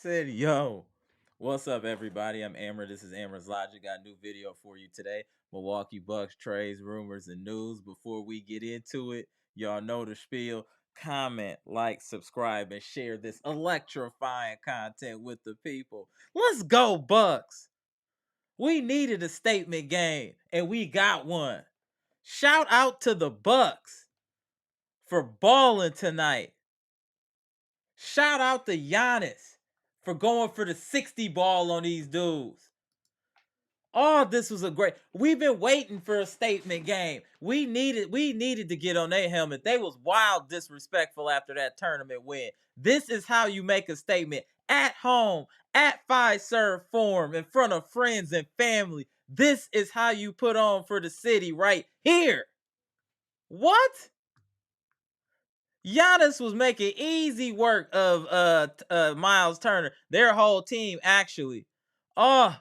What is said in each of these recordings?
said, yo, what's up, everybody? I'm Amber. This is amaraslogic. Got a new video for you today. Milwaukee Bucks trades, rumors, and news. Before we get into it, y'all know the spiel. Comment, like, subscribe, and share this electrifying content with the people. Let's go, Bucks. We needed a statement game, and we got one. Shout out to the Bucks for balling tonight. Shout out to Giannis for going for the 60 ball on these dudes. Oh, this was a great. We've been waiting for a statement game. We needed to get on their helmet. They was wild disrespectful after that tournament win. This is how you make a statement at home, at Fiserv Forum, in front of friends and family. This is how you put on for the city right here. What? Giannis was making easy work of Miles Turner, their whole team actually. Oh,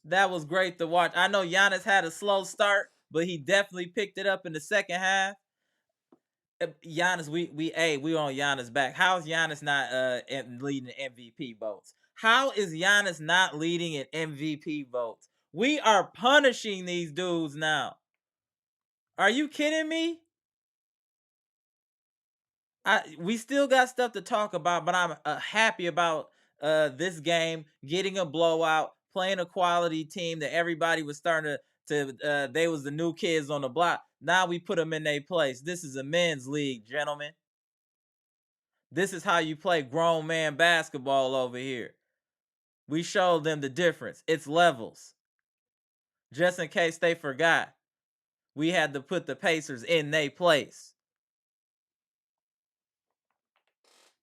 that was great to watch. I know Giannis had a slow start, but he definitely picked it up in the second half. Giannis, we on Giannis back. How is Giannis not leading the MVP votes? How is Giannis not leading in MVP votes? We are punishing these dudes now. Are you kidding me? We still got stuff to talk about, but I'm happy about this game, getting a blowout, playing a quality team that everybody was starting to they was the new kids on the block. Now we put them in their place. This is a men's league, gentlemen. This is how you play grown man basketball over here. We showed them the difference. It's levels. Just in case they forgot, we had to put the Pacers in their place.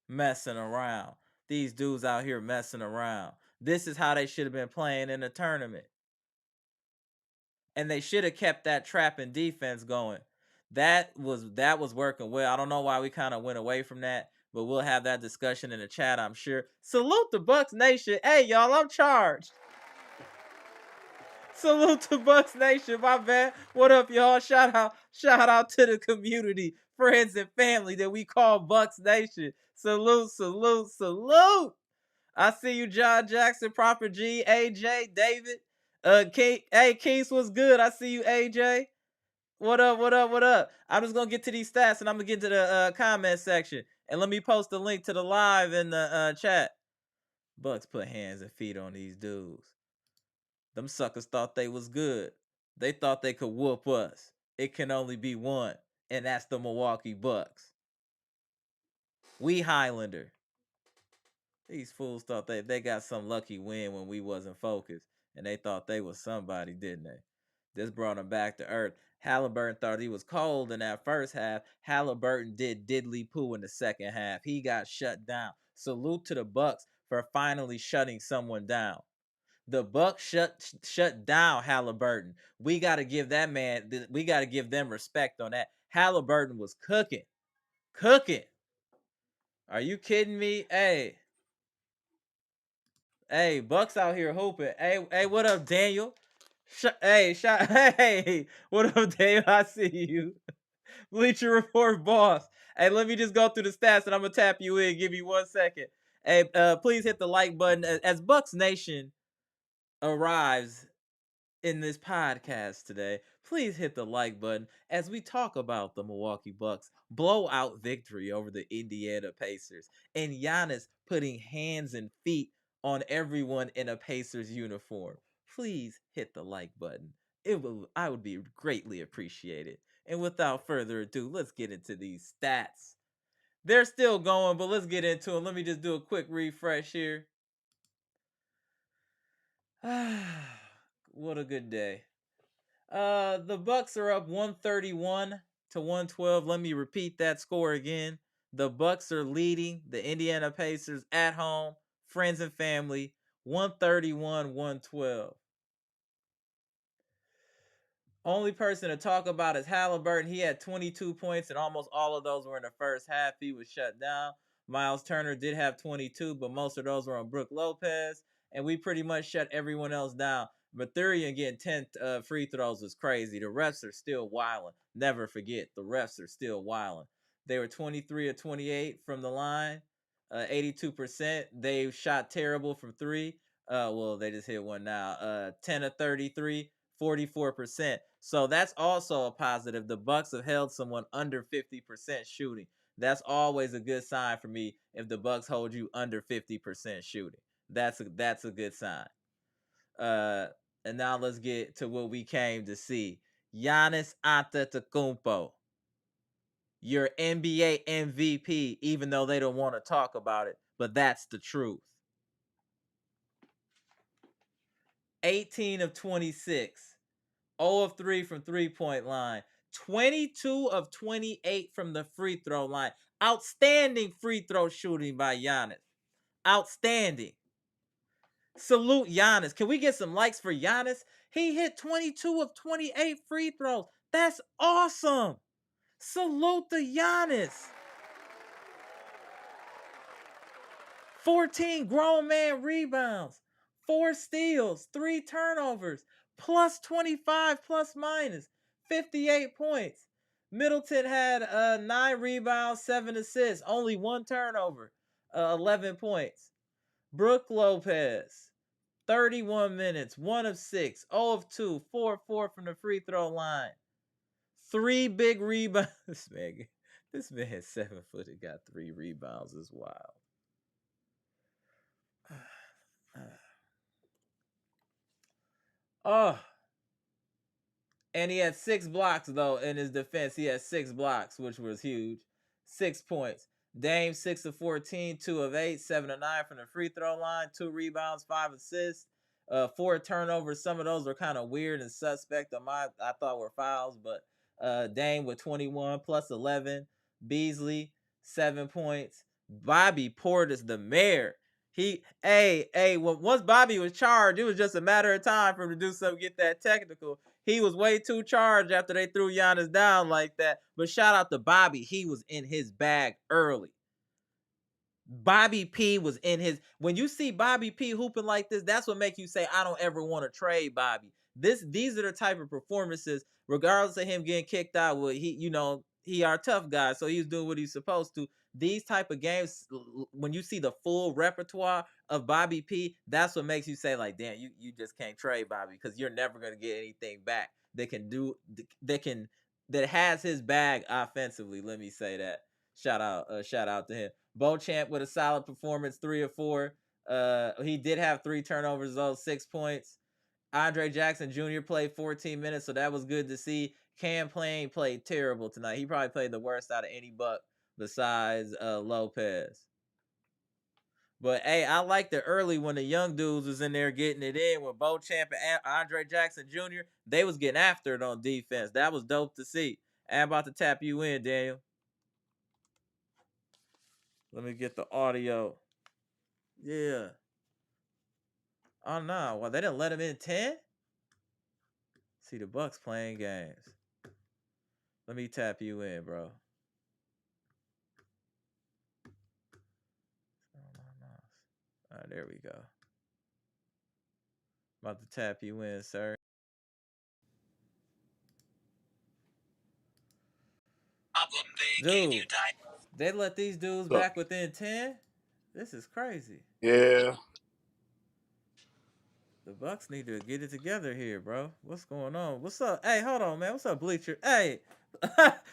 Messing around. These dudes out here messing around. This is how they should have been playing in the tournament. And they should have kept that trapping defense going. That was working well. I don't know why we kind of went away from that, but we'll have that discussion in the chat, I'm sure. Salute the Bucks Nation. Hey, y'all, I'm charged. Salute to Bucks Nation. My bad. What up, y'all? Shout out to the community, friends, and family that we call Bucks Nation. Salute, salute, salute. I see you, John Jackson, Proper G, AJ, David. Keith was good. I see you, AJ. What up, what up, what up? I'm just gonna get to these stats and I'm gonna get to the comment section. And let me post the link to the live in the chat. Bucks put hands and feet on these dudes. Them suckers thought they was good. They thought they could whoop us. It can only be one, and that's the Milwaukee Bucks. We Highlander. These fools thought they got some lucky win when we wasn't focused, and they thought they was somebody, didn't they? This brought them back to earth. Halliburton thought he was cold in that first half. Halliburton did diddly poo in the second half. He got shut down. Salute to the Bucks for finally shutting someone down. The Bucks shut down Halliburton. We got to give that man. We got to give them respect on that. Halliburton was cooking. Are you kidding me? Hey, Bucks out here hooping. Hey, what up, Daniel? Hey, what up, Daniel? I see you. Bleacher Report boss. Hey, let me just go through the stats and I'm gonna tap you in. Give you 1 second. Hey, please hit the like button as Bucks Nation arrives in this podcast today. Please hit the like button as we talk about the Milwaukee Bucks blowout victory over the Indiana Pacers and Giannis putting hands and feet on everyone in a Pacers uniform. Please hit the like button. I would be greatly appreciated. And without further ado, let's get into these stats. They're still going, but let's get into them. Let me just do a quick refresh here. What a good day. The Bucks are up 131 to 112. Let me repeat that score again. The Bucks are leading the Indiana Pacers at home, friends and family, 131-112. Only person to talk about is Halliburton. He had 22 points, and almost all of those were in the first half. He was shut down. Miles Turner did have 22, but most of those were on Brook Lopez, and we pretty much shut everyone else down. Mathurian getting 10 free throws was crazy. The refs are still wilding. Never forget, the refs are still wilding. They were 23 of 28 from the line. 82%. They shot terrible from three. Well, they just hit one now. 10 of 33, 44%. So that's also a positive. The Bucks have held someone under 50% shooting. That's always a good sign for me if the Bucks hold you under 50% shooting. That's a good sign. And now let's get to what we came to see. Giannis Antetokounmpo, your NBA MVP, even though they don't want to talk about it, but that's the truth. 18 of 26, 0 of 3 from three-point line, 22 of 28 from the free throw line. Outstanding free throw shooting by Giannis. Outstanding. Salute Giannis. Can we get some likes for Giannis? He hit 22 of 28 free throws. That's awesome. Salute the Giannis. 14 grown man rebounds, 4 steals, 3 turnovers, plus 25 plus minus, 58 points. Middleton had 9 rebounds, 7 assists, only 1 turnover, 11 points. Brook Lopez, 31 minutes, 1 of 6, 0 of 2, 4 of 4 from the free throw line. 3 big rebounds. This man is 7 foot and got 3 rebounds. Is wild. Oh. And he had 6 blocks, though, in his defense. He had 6 blocks, which was huge. 6 points. Dame, 6 of 14, 2 of 8, 7 of 9 from the free throw line, 2 rebounds, 5 assists, 4 turnovers. Some of those were kind of weird and suspect. I thought were fouls, but Dame with 21 plus 11. Beasley, 7 points. Bobby Portis, the mayor. Once Bobby was charged, it was just a matter of time for him to do something, get that technical. He was way too charged after they threw Giannis down like that. But shout out to Bobby. He was in his bag early. Bobby P was in his. When you see Bobby P hooping like this, that's what makes you say, I don't ever want to trade Bobby. These are the type of performances, regardless of him getting kicked out. Well, he our tough guy, so he's doing what he's supposed to. These type of games, when you see the full repertoire of Bobby P, that's what makes you say, like, damn, you just can't trade Bobby, because you're never gonna get anything back that has his bag offensively. Let me say that. Shout out to him. Beauchamp with a solid performance, 3 of 4. He did have 3 turnovers, though, 6 points. Andre Jackson Jr. played 14 minutes, so that was good to see. Cam Payne played terrible tonight. He probably played the worst out of any Buck besides Lopez. But, hey, I liked it early when the young dudes was in there getting it in with Beauchamp and Andre Jackson Jr. They was getting after it on defense. That was dope to see. I'm about to tap you in, Daniel. Let me get the audio. Yeah. Oh, no. Well, they didn't let him in 10? See, the Bucks playing games. Let me tap you in, bro. All right, there we go. About to tap you in, sir. Dude, they let these dudes back within 10? This is crazy. Yeah. The Bucks need to get it together here, bro. What's going on? What's up? Hey, hold on, man. What's up, Bleacher? Hey,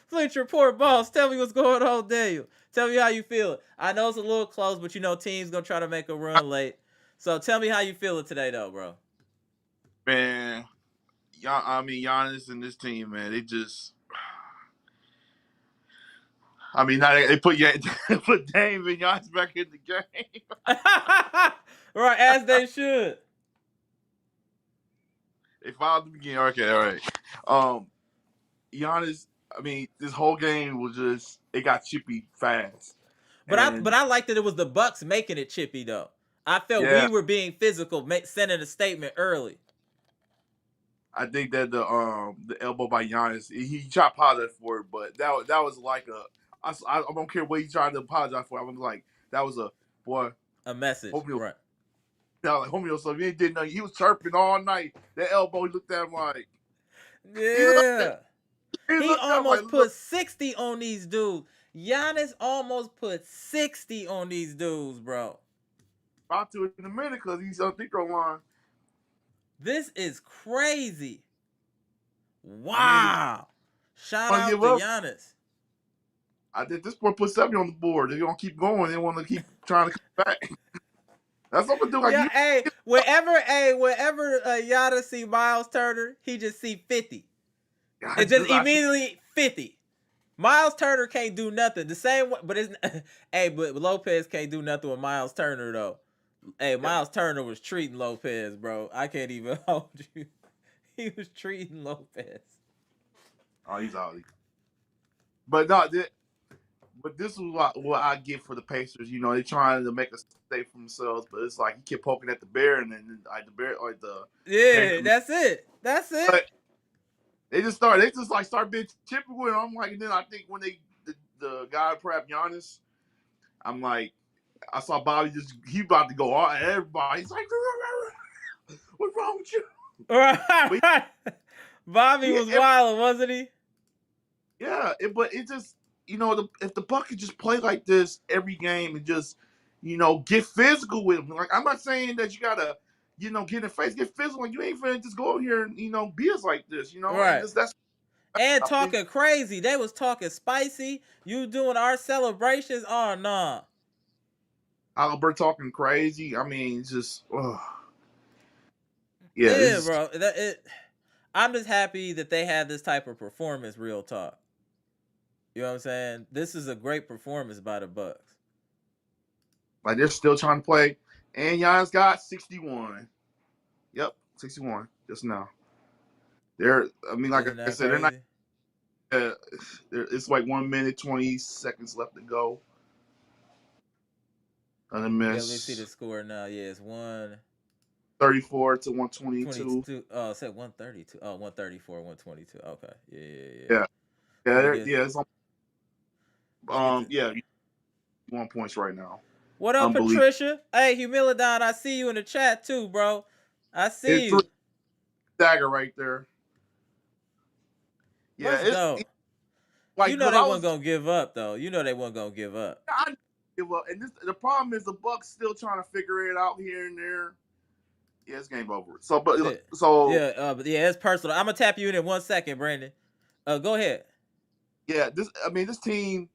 Bleacher Report boss. Tell me what's going on, Daniel. Tell me how you feel. I know it's a little close, but you know teams gonna try to make a run late. So tell me how you feeling today, though, bro. Man, Giannis and this team, man, they just. I mean, now they put Dame and Giannis back in the game. Right, as they should. They filed the beginning. Okay, all right. Giannis, I mean, this whole game was just, it got chippy fast. But I liked that it was the Bucks making it chippy, though. I felt we were being physical, sending a statement early. I think that the elbow by Giannis, he tried to apologize for it, but that was like I don't care what he tried to apologize for. I was like, that was a message, right? Now, like, homie, so he ain't did nothing. He was chirping all night. That elbow, he looked at him like, yeah. He almost like, put 60 on these dudes. Giannis almost put 60 on these dudes, bro. About to in a minute because he's on the free throw line. This is crazy. I mean, Wow. Shout want to out give to up. Giannis. I did this point put 70 on the board. They're gonna keep going. They want to keep trying to come back. That's what I'm gonna do. Like Yeah, you, wherever Giannis see Miles Turner, he just see 50. I It just just I see. immediately 50. Miles Turner can't do nothing. The same way, but it's hey, but Lopez can't do nothing with Miles Turner though. Hey, Yeah, Miles Turner was treating Lopez, bro. I can't even hold you. He was treating Lopez. oh, he's out. But no, but this is what I get for the Pacers. You know, they're trying to make a state for themselves, but it's like he kept poking at the bear, and then like the bear, like the Yeah, Pacers. that's it. That's it. But they just like start being chippy with him. I'm like, and then I think when the guy prep Giannis, I'm like, I saw Bobby he about to go on everybody. He's like, what's wrong with you? But Right. Bobby yeah, was wild, wasn't he? yeah, but it just if the Bucks could just play like this every game and just get physical with them. Like I'm not saying that you gotta get in the face, get physical. Like, you ain't finna just go out here and be us like this, and Right. just that's And I think talking crazy. They was talking spicy. You doing our celebrations? Oh nah. Albert talking crazy. I mean, it's just yeah, this Yeah, is bro. I'm just happy that they had this type of performance. Real talk. You know what I'm saying? This is a great performance by the Bucks. like they're still trying to play. And Giannis got 61. Yep, 61 just now. I mean, like Isn't I that said, they're not. crazy? Uh, it's like 1 minute 20 seconds left to go. And a Yeah, let me see the miss. score now. Yeah, it's 34 to 122. 122. Oh, it said 132. Oh, 134, 122. Okay. Yeah, yeah, yeah. Yeah, Let me yeah, get yeah. It's let me get the yeah, 1 points right now. What up, Unbelievable. Patricia? Hey, Humilidon, I see you in the chat too, bro. I see It's three you. dagger right there. Yeah, Let's it's go. You like know because they I weren't was gonna give up though. You know they weren't gonna give up. I give up, and the problem is the Bucks still trying to figure it out here and there. Yeah, it's game over. So, Yeah, but yeah, it's personal. I'm gonna tap you in 1 second, Brandon. Go ahead. yeah, this team.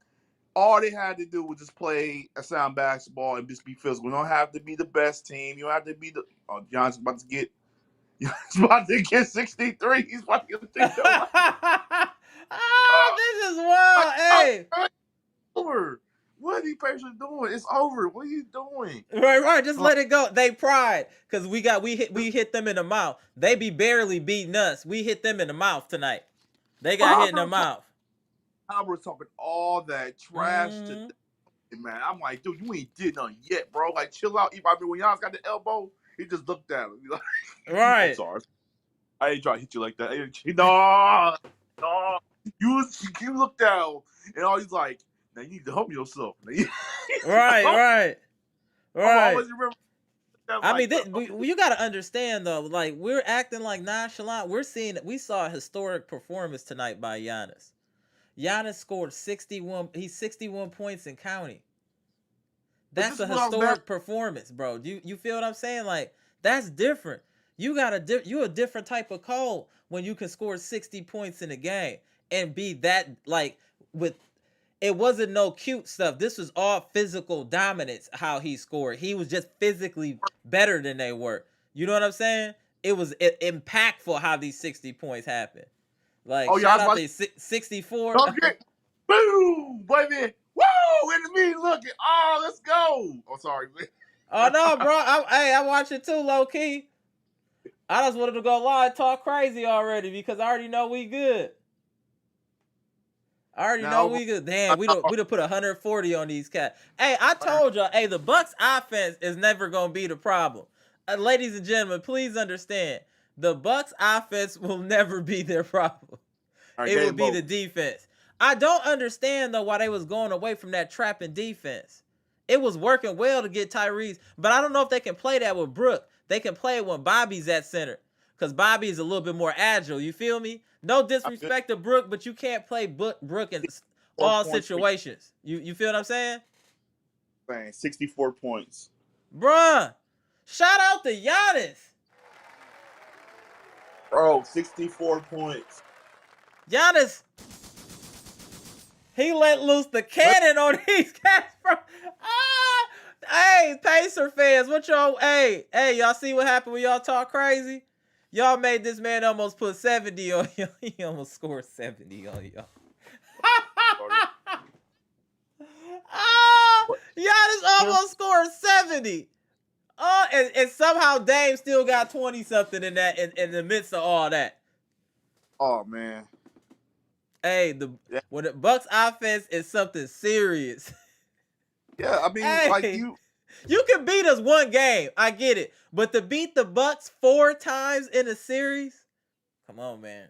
All they had to do was just play a sound basketball and just be physical. You don't have to be the best team. You don't have to be the. Oh, John's about to get. He's about to get 63. He's about to get a thing done. Like, This is wild. Hey, over. What are these patients doing? It's over. What are you doing? right. Just let it go. They pride because we hit them in the mouth. They be barely beating us. We hit them in the mouth tonight. They got hit in the mouth. Albert's talking all that trash today, Mm-hmm. man. I'm like, dude, you ain't did nothing yet, bro. Like, chill out. I mean, when Giannis got the elbow, he just looked at him. He's like, I'm Right. sorry. I ain't trying to hit you like that. No, no. You looked down, and all he's like, now you need to help yourself. Right. I'm Right. always remember that I mean, like the you got to understand though. Like we're acting like nonchalant. We saw a historic performance tonight by Giannis. Giannis scored 61. He's 61 points and counting. but That's this a is what I was mad. historic performance, bro. You feel what I'm saying? Like that's different. You a different type of code when you can score 60 points in a game and be that like with it wasn't no cute stuff. This was all physical dominance how he scored. He was just physically better than they were. You know what I'm saying? It was impactful how these 60 points happened. Like Oh yeah, I shout was out about to 64. to get boom, baby. Woo! And me looking. Oh, let's go. Oh, sorry. Oh no, bro. I watch it too, low key. I just wanted to go live talk crazy already because I already know we good. I already know Now we good. Damn, we don't put 140 on these cats. Hey, I told y'all, hey, the Bucks offense is never gonna be the problem. Ladies and gentlemen, please understand. The Bucks offense will never be their problem. all right, It will game be over. the defense. I don't understand though why they was going away from that trapping defense. It was working well to get Tyrese, but I don't know if they can play that with Brook. They can play it when Bobby's at center, because Bobby is a little bit more agile. You feel me? No I feel disrespect to Brook, but you can't play Brook all points for situations. You feel what I'm saying? saying 64 points. Bruh, shout out to Giannis. Bro, 64 points. Giannis, he let loose the Let- cannon on these cats, bro. Ah, hey, Pacer fans, what y'all? Hey, y'all see what happened when y'all talk crazy? Y'all made this man almost put 70 on y'all. He almost scored 70 on y'all. Ah, Giannis almost scored 70. Oh, and somehow Dame still got 20 something in that in the midst of all that. Oh man. Hey, Yeah. when the Bucks offense is something serious. Yeah, I mean, like Hey, you can beat us one game. I get it. But to beat the Bucks 4 times in a series? Come on, man.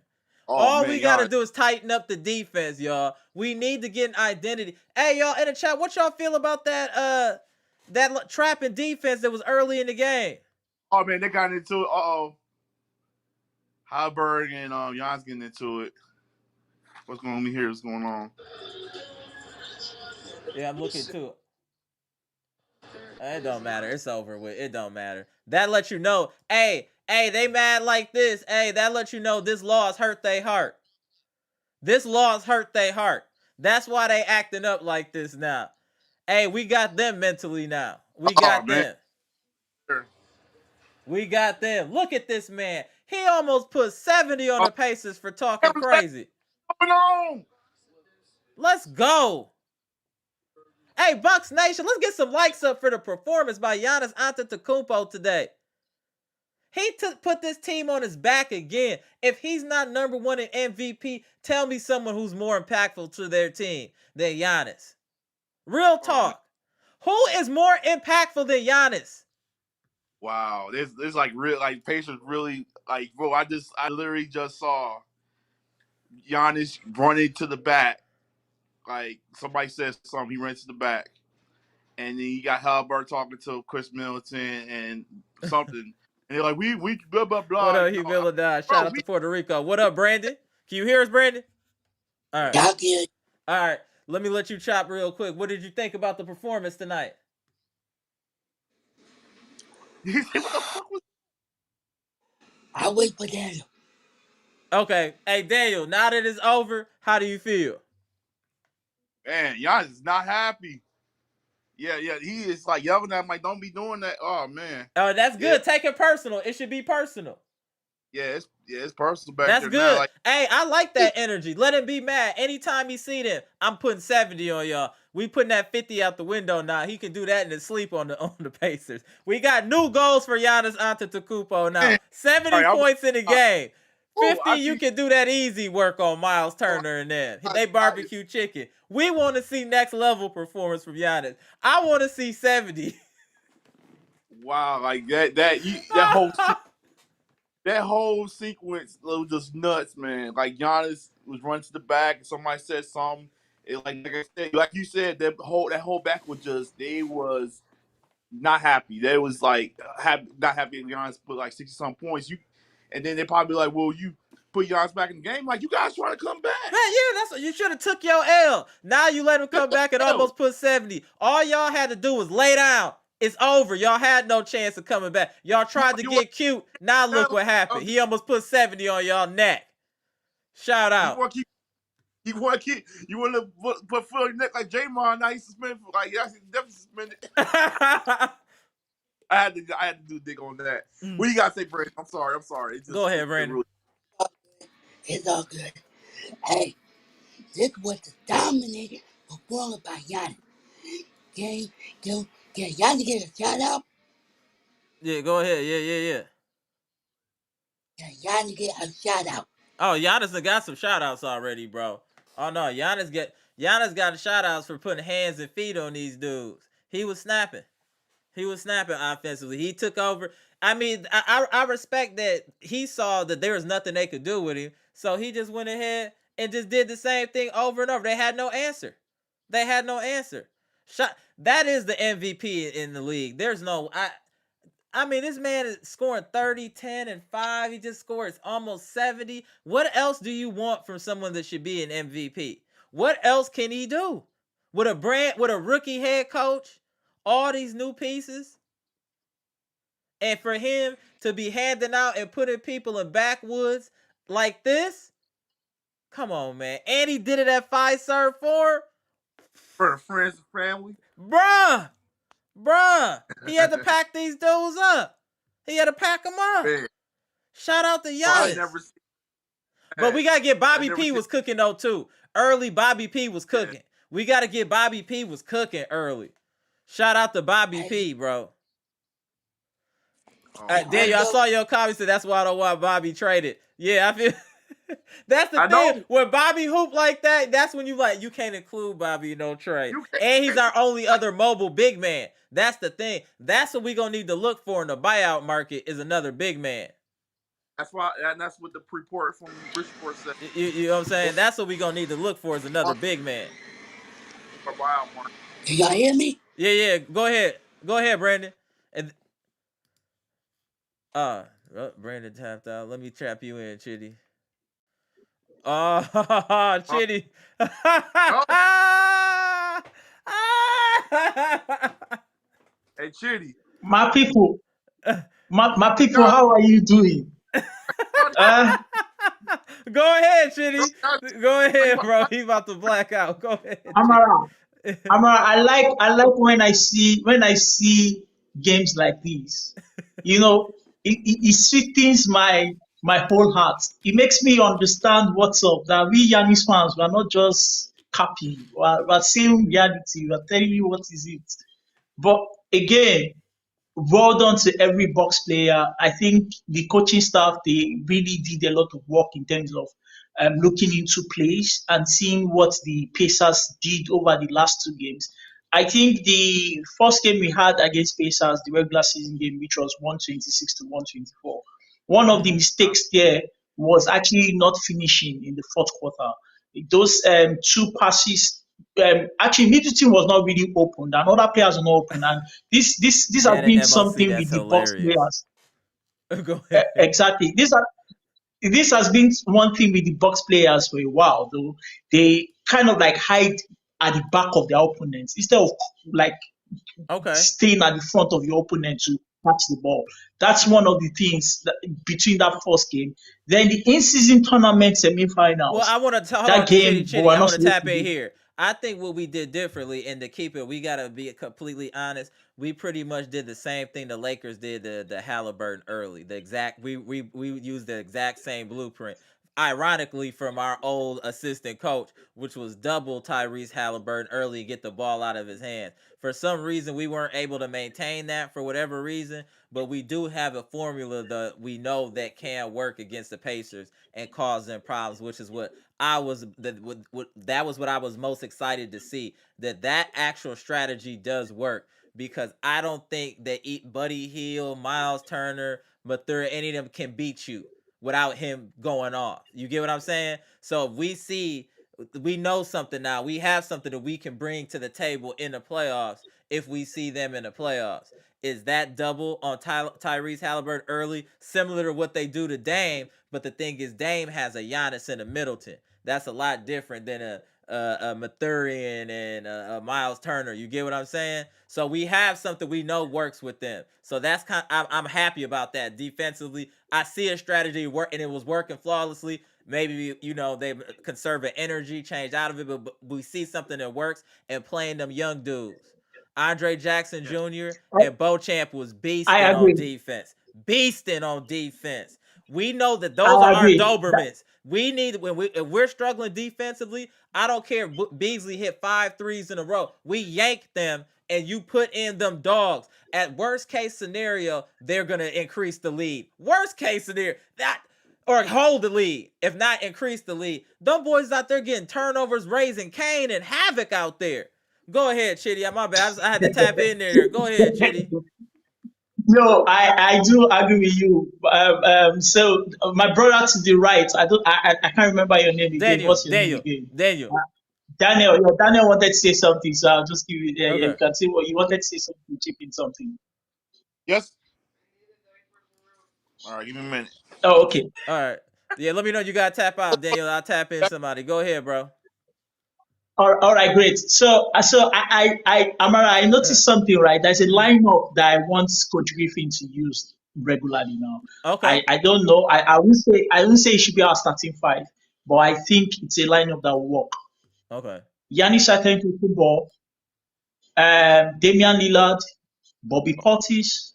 oh All man, we got to y'all. do is tighten up the defense, y'all. We need to get an identity. Hey, y'all, in the chat, what y'all feel about that trapping defense that was early in the game? Oh man, they got into it. Heiberg and Giannis getting into it. What's going on here? What's going on? Yeah, I'm looking too. It don't matter. It's over with. It don't matter. That lets you know, hey, they mad like this. Hey, that lets you know this loss hurt their heart. This loss hurt their heart. That's why they acting up like this now. Hey, we got them mentally now. We Oh got man. them. Sure. We got them. Look at this man. He almost put 70 on Oh, the Pacers for talking what's crazy. going on? Let's go. Hey, Bucks Nation, let's get some likes up for the performance by Giannis Antetokounmpo today. He put this team on his back again. If he's not number one in MVP, tell me someone who's more impactful to their team than Giannis. Real Oh man. talk. Who is more impactful than Giannis? Wow. There's like real like Pacers really like bro. I literally just saw Giannis running to the back. Like somebody said something, he ran to the back, and then you got Halbert talking to Chris Middleton and something, and they're like, we blah blah What blah. up, You know, Humility? Shout bro, out to we Puerto Rico. What up, Brandon? Can you hear us, Brandon? All right. Y'all good. All right. Let me let you chop real quick. What did you think about the performance tonight? he said, what the fuck was I wait for Daniel. Okay. Hey, Daniel, now that it's over, how do you feel? man? Giannis is not happy. Yeah, he is like yelling at him like, don't be doing that. Oh man, Oh, that's yeah, good. Take it personal. It should be personal. it's personal back That's there now. good. Like, Hey, I like that energy. Let him be mad. Anytime he see them, I'm putting 70 on y'all. We putting that 50 out the window now. He can do that in his sleep on the Pacers. We got new goals for Giannis Antetokounmpo now. man, 70 sorry, points in the game. oh, 50, I you see. can do that easy work on Miles Oh, Turner and them. They barbecue chicken. We want to see next level performance from Giannis. I want to see 70. wow, like that whole sequence was just nuts, man. Like Giannis was running to the back, and somebody said something. Like I said, like you said, that whole back was just they was not happy. They was like not happy. And Giannis put like 60 some points. And then they probably like, well, you put Giannis back in the game. Like you guys trying to come back. Man, yeah, that's what you should have took your L. Now you let him come back and Hell, almost put 70. All y'all had to do was lay down. It's over. Y'all had no chance of coming back. Y'all tried to you want get cute. Now look what happened. He almost put 70 on y'all neck. Shout you out. want to keep. You want to put foot on your neck like Draymond. Now he's suspended for like he's definitely suspended. I had to do a dig on that. What do you got to say, Brandon? I'm sorry. Go ahead, It Brandon. really. It's all good. Hey, this was the dominated performance by Giannis. Can, can Giannis get a shout out? Yeah, go ahead. Yeah. Can Giannis get a shout out? Oh, Giannis got some shout outs already, bro. Oh no, Giannis got shout outs for putting hands and feet on these dudes. He was snapping. He was snapping offensively. He took over. I mean, I respect that he saw that there was nothing they could do with him. So he just went ahead and just did the same thing over and over. They had no answer. They had no answer. That is the MVP in the league. There's no I mean, this man is scoring 30, 10, and 5. He just scores almost 70. What else do you want from someone that should be an MVP? What else can he do with a rookie head coach, all these new pieces, and for him to be handing out and putting people in backwoods like this? Come on, man. And he did it at Fiserv Forum, For the friends and family. bruh, bruh. He had to pack these dudes up. He had to pack them up. Man, Shout out to I Giannis. never seen But we that. gotta get I Bobby never P seen was cooking though too. Early Bobby P was that. cooking. We gotta get Bobby P was cooking early. Shout out to Bobby Hey, P, bro. Oh I Daniel, I man. go. saw your comment said that's why I don't want Bobby traded. Yeah, I feel that's the I thing. know When Bobby hoop like that, that's when you can't include Bobby in no trade. you And he's can't. our only other mobile big man. That's the thing. That's what we gonna need to look for in the buyout market is another big man. That's why, and that's what the report from Rich Report said. You know what I'm saying? That's what we gonna need to look for is another big man. For buyout market. Can y'all hear me? Yeah, yeah. Go ahead. Go ahead, Brandon. And Brandon tapped out. Let me trap you in, Chitty. Oh, Uh, Chitty. oh, hey Chitty, My people, my you people, got how are you doing? Uh, Go ahead, Chitty. Go you ahead, got bro. He about to black out. Go ahead, Chitty. Amara, I like when I see games like this. You know, it sweetens my whole heart. It makes me understand what's up. That we Yannis fans, we're not just copying. We're seeing reality. We're telling you what is it. But again, well done to every box player. I think the coaching staff they really did a lot of work in terms of looking into plays and seeing what the Pacers did over the last two games. I think the first game we had against Pacers, the regular season game, which was 126 to 124, one of the Mm-hmm. mistakes there was actually not finishing in the fourth quarter. Those two passes, actually Middleton was not really open, and other players were not open, and this has That been MOC, something that's with the box hilarious. players. Go ahead. Exactly. This has been one thing with the box players for a while, though. They kind of like hide at the back of their opponents instead of like Okay. staying at the front of your opponent to catch the ball. That's one of the things that, between that first game. Then the in-season tournament Well, semifinals. I want to hold That on, game, we Chitty. were I not want to supposed tap to in be. here. I think what we did differently, and to keep it, we gotta be completely honest. We pretty much did the same thing the Lakers did the Halliburton early. The exact we used the exact same blueprint. Ironically, from our old assistant coach, which was double Tyrese Halliburton early, get the ball out of his hands. For some reason, we weren't able to maintain that for whatever reason, but we do have a formula that we know that can work against the Pacers and cause them problems, which is what that was what I was most excited to see, that actual strategy does work, because I don't think that Buddy Hield, Miles Turner, Mathur, any of them can beat you without him going off. You get what I'm saying? So if we know something now. We have something that we can bring to the table in the playoffs if we see them in the playoffs. Is that double on Tyrese Halliburton early, similar to what they do to Dame? But the thing is, Dame has a Giannis and a Middleton. That's a lot different than a Mathurian and a Miles Turner. You get what I'm saying? So we have something we know works with them. So that's I'm happy about that defensively. I see a strategy work, and it was working flawlessly. Maybe they conserve energy, change out of it, but we see something that works and playing them young dudes. Andre Jackson yeah. Jr. I, and Beauchamp was I beasting on agree. defense. Beasting on defense. We know that those are I our agree. Dobermans. We need if we're struggling defensively. I don't care if Beasley hit 5 threes in a row. We yank them and you put in them dogs. At worst case scenario, they're gonna increase the lead. Worst case scenario, that or hold the lead. If not, increase the lead. Them boys out there getting turnovers, raising Cain and havoc out there. Go ahead, Chitty. My bad. I had to tap in there. Go ahead, Chitty. No, I do agree with you. So my brother to the right, I can't remember your name again. Daniel. What's your name Daniel. again? Daniel. Daniel. Yeah, Daniel wanted to say something, so I'll just give you. Yeah, yeah, you Okay. can say what you wanted to say something, chip in something. Yes. All right, give me a minute. Oh, okay. All right. Yeah, let me know you got to tap out, Daniel. I'll tap in somebody. Go ahead, bro. All right, great. Amara, I Uh, noticed something, right? There's a mhm. lineup that I want Coach Griffin to use regularly now. Okay. I don't know. I won't say it should be our starting five, but I think it's a lineup that will work. Okay. Giannis Antetokounmpo, Damian Lillard, Bobby Portis,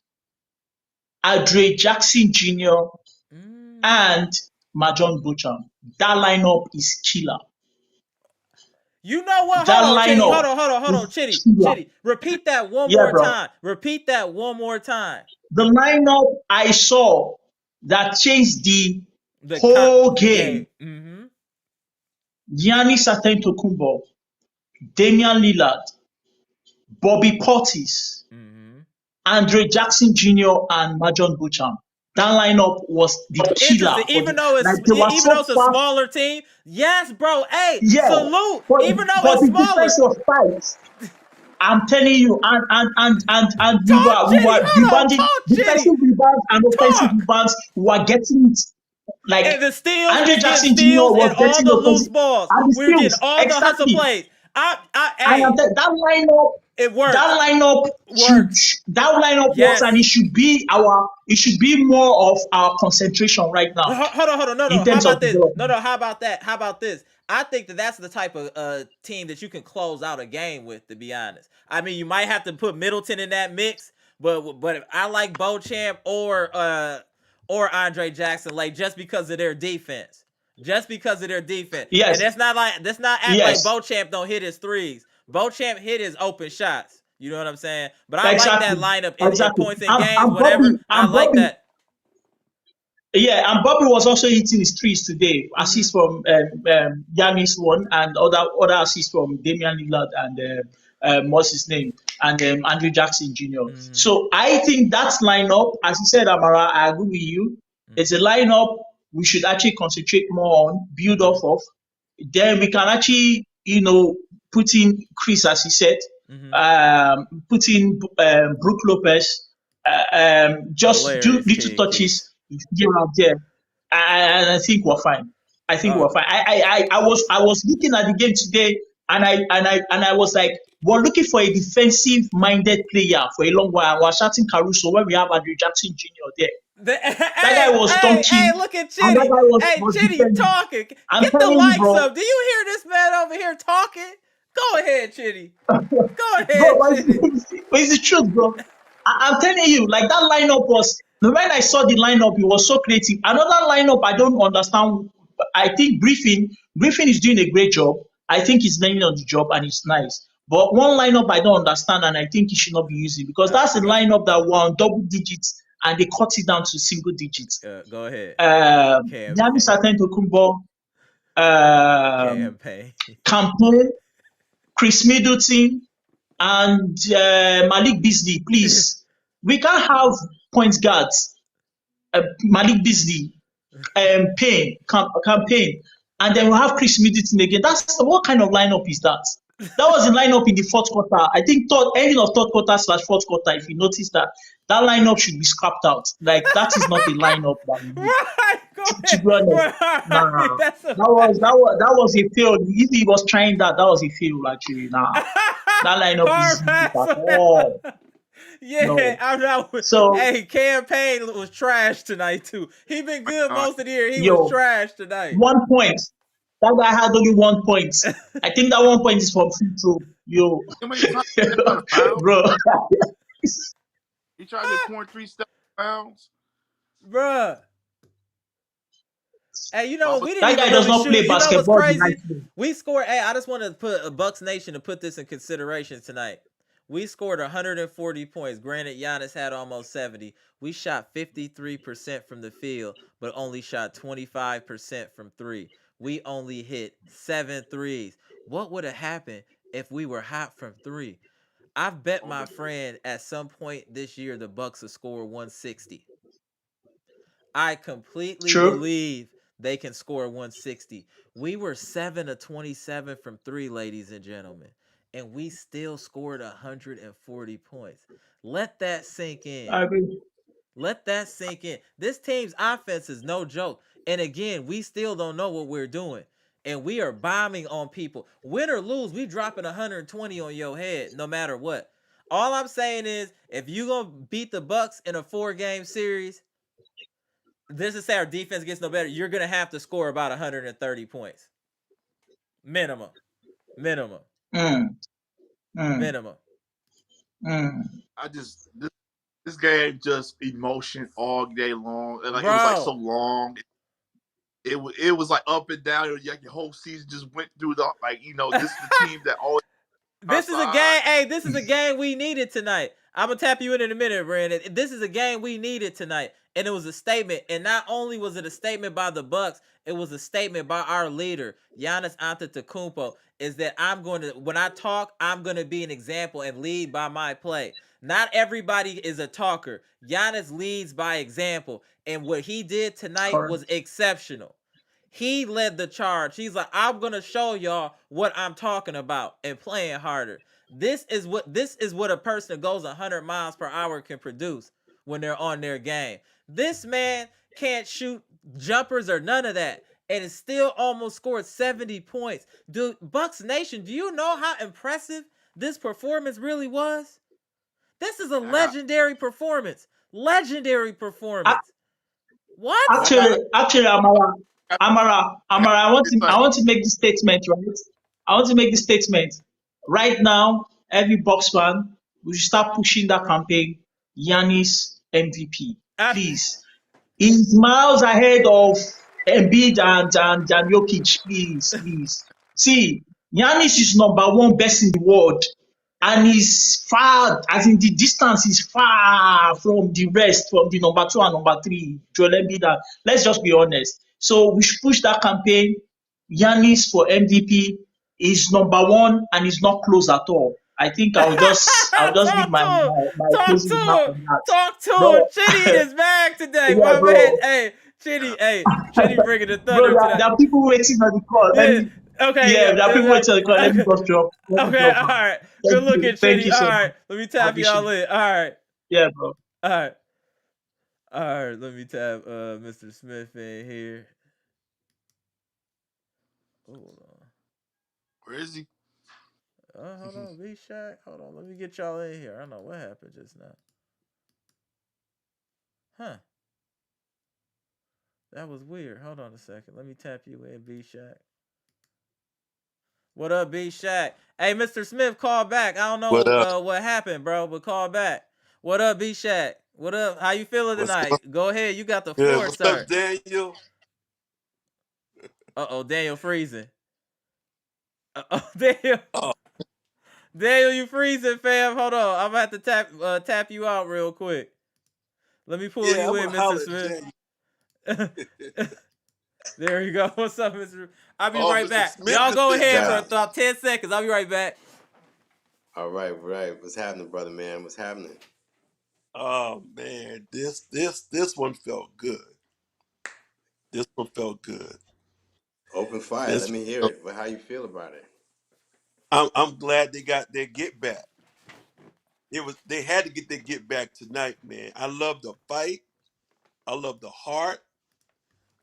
Andre Jackson Jr., Mm. and Majon Buchan. That lineup is killer. You know what? Hold That on, Chitty. Hold lineup on, hold on, hold on, is Chitty. killer. Chitty. Repeat that one Yeah, more bro. time. Repeat that one more time. The lineup I saw that changed the The whole game. game. Mm-hmm. Giannis Antetokounmpo, Damian Lillard, Bobby Portis, Mm-hmm. Andre Jackson Jr., and Majon Buchan. That lineup was the killer Interesting. for the Even though like they were even though so it's a fast. smaller team, yes, bro. Hey, Yeah, salute. but Even though but it's the smaller. defense was tight. I'm telling you, and we Talk, were we Chitty. were Hold on. rebounding Talk, Chitty. defensive rebounds and offensive Talk. rebounds. We were getting it. Like And the steals, we Andre was getting Jackson Jr. steals and was all getting the the loose offensive balls. and the We were getting steals. all the hustle Exactly. plays. And Hey, that lineup, it works. that lineup should Works. that lineup works, and Yes. it should be more of our concentration right now Hold on, hold on. No, in no. How terms of about this? No, development. no. How about that? How about this? I think that that's the type of team that you can close out a game with. To be honest, I mean, you might have to put Middleton in that mix, but I like Beauchamp or Andre Jackson Lake just because of their defense. Just because of their defense, and Yes, that's not act like yes, Beauchamp don't hit his threes. Beauchamp hit his open shots. You know what I'm saying? But I like that exactly, lineup in exactly. points in games, Bobby whatever. I like that. Yeah, and Bobby was also hitting his threes today. Mm-hmm. Assists from Giannis one, and other assists from Damian Lillard and what's his name, and Andrew Jackson Jr. Mm-hmm. So I think that lineup, as you said, Amara, I agree with you. It's a Mm-hmm. lineup we should actually concentrate more on, build Mm-hmm. off of. Then we can actually, put in Chris, as he said, Mm-hmm. put in Brook Lopez, just do Hilarious little kid, touches keeps. here and there, and I think we're fine. I think Uh, we're fine. I was looking at the game today, and I was like, we're looking for a defensive minded player for a long while. We're shouting Caruso when we have Andrew Jackson Jr. there. That guy hey, was hey, hey, dunking, look at and that Chitty. guy was Hey, was Chitty defending. talking. I'm Get the telling you, likes bro. up. Do you hear this man over here talking? Go ahead, Chitty. Go Bro, ahead, Chitty. it's the truth, bro. I'm telling you, like that lineup was. When I saw the lineup, it was so creative. Another lineup I don't understand. I think Griffin is doing a great job. I think he's learning on the job and it's nice. But one lineup I don't understand, and I think he should not be using, because that's a Go, lineup that were on double digits and they cut it down to single digits. go ahead. Giannis Campaign. Antetokounmpo, um, Campaign. Campbell, Chris Middleton, and Malik Beasley, please. We can't have point guards, Malik Beasley, campaign, and then we'll have Chris Middleton again. That's what kind of lineup is that? That was the lineup in the fourth quarter. I think ending of third quarter slash fourth quarter. If you notice that lineup should be scrapped out. Like that is not a lineup that we need. Right. Go To ahead. be honest, Right. nah. That's a That was fact. a fail. If he was trying that, that was a fail actually. Nah, that lineup All isn't it right. at all. Yeah, No. I'm not. So Hey, campaign was trash tonight too. He been good Uh, most of the year. He was yo, trash tonight. 1 point. That guy had only 1 point. I think that 1 point is from free throw. Yo, how many times he got a foul? bro. He tried to corner three step fouls. Bruh. Hey, you know But what? I'm We didn't That even guy does really not shoot. play You know what's basketball the crazy? right way. We scored. Hey, I just want to put a Bucks Nation to put this in consideration tonight. We scored 140 points. Granted, Giannis had almost 70. We shot 53% from the field, but only shot 25% from three. We only hit 7 threes. What would have happened if we were hot from three? I've bet oh, my friend at some point this year the Bucks will score 160. I completely True. believe they can score 160. We were 7 of 27 from three, ladies and gentlemen, and we still scored 140 points. Let that sink in. I mean, Let that sink in. This team's offense is no joke. And again, we still don't know what we're doing. and we are bombing on people. Win or lose, we dropping 120 on your head no matter what. All I'm saying is, if you gonna beat the Bucks in a 4-game series, this is say our defense gets no better. You're gonna have to score about 130 points, minimum, minimum, Mm, mm, minimum, mm. I just this game just emotion all day long, and like it was like so bro. long. It was like up and down. It was like the whole season just went through the like this is the team that always our This is a side. game. Hey, this is a game we needed tonight. I'm gonna tap you in a minute, Brandon. This is a game we needed tonight, and it was a statement. And not only was it a statement by the Bucks, it was a statement by our leader, Giannis Antetokounmpo. Is that when I talk, I'm gonna be an example and lead by my play. Not everybody is a talker. Giannis leads by example, and what he did tonight Correct. was exceptional. He led the charge. He's like, I'm gonna show y'all what I'm talking about and playing harder. This is what a person that goes 100 miles per hour can produce when they're on their game. This man can't shoot jumpers or none of that, and it still almost scored 70 points. Dude, Bucks Nation, do you know how impressive this performance really was? This is a I got legendary performance. Legendary A- performance. What? I got actually, Amara, I want to make this statement, right? I want to make this statement. Right now, every box fan, we should start pushing that campaign. Giannis MVP, I, please. He's miles ahead of Embiid and Jokic, please, please. See, Giannis is number one best in the world, and he's far, as in the distance is far from the rest, from the number two and number three, Joel Embiid. Let's just be honest. So we should push that campaign. Giannis for MVP is number one, and is not close at all. I think I'll just give Talk to him. my Talk closing remark to him. on that, Talk to him. bro. Chitty in his bag today. Yeah, My man. bro. Hey, Chitty. Hey, Chitty bringing the Bro, thunder tonight. there are people waiting on the call. Yeah. Okay. Yeah, Yeah. there are people waiting on the call. Let me Okay. just drop. Let me Okay. drop, All man. right. Good looking, Thank Chitty. you All so right. much. Let me I tap appreciate y'all it. in. All right. Yeah, bro. All right. All right. Let me tap Mr. Smith in here. Hold on. where is he? Hold on. B Shack. Hold on. Let me get y'all in here. I don't know what happened just now. Huh. That was weird. Hold on a second. Let me tap you in, B Shack. What up, B Shack? Hey, Mr. Smith, call back. I don't What know up? what happened, bro, but call back. What up, B Shack? What up? How you feeling What's going tonight? Go ahead. You got the good? floor, What's up, sir. Daniel? Uh-oh, Daniel freezing. Uh-oh, Daniel. Oh, Daniel, you freezing, fam. Hold on. I'm gonna have to tap you out real quick. Let me pull yeah, you I'm in, gonna Mr. holler at Smith. Daniel. There you go. What's up, Mr. I'll be Oh, right Mr. back. Smith Y'all is go sitting ahead for down. about 10 seconds. I'll be right back. All right, right. What's happening, brother man? What's happening? Oh man, this one felt good. This one felt good. Open fire. Let This me hear felt, it. Well, how you feel about it? I'm glad they got their get back. They had to get their get back tonight, man. I love the fight. I love the heart.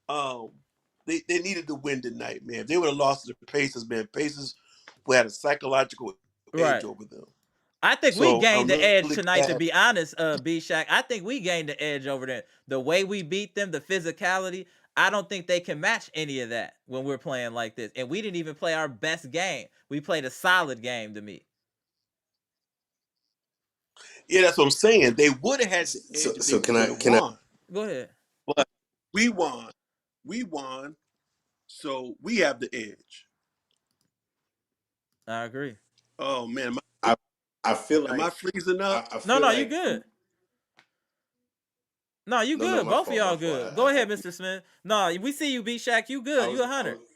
Um, they needed to win tonight, man. If they would have lost to the Pacers, man, Pacers would have a psychological edge Right. over them. I think we So gained I'm the edge really tonight, to glad. be honest, B Shack. I think we gained the edge over them. The way we beat them, the physicality, I don't think they can match any of that when we're playing like this. And we didn't even play our best game. We played a solid game to me. Yeah, that's what I'm saying. They would have had So, the so, edge if they so would have can I? won. Go ahead. But we won. We won. So we have the edge. I agree. Oh man, I I feel am I like freezing up? I No, feel no, you like good. No, you no, good. my Both of fault, my y'all fault. good. Go ahead, Mr. Smith. No, we see you, B Shack. You I good. You was a I 100. was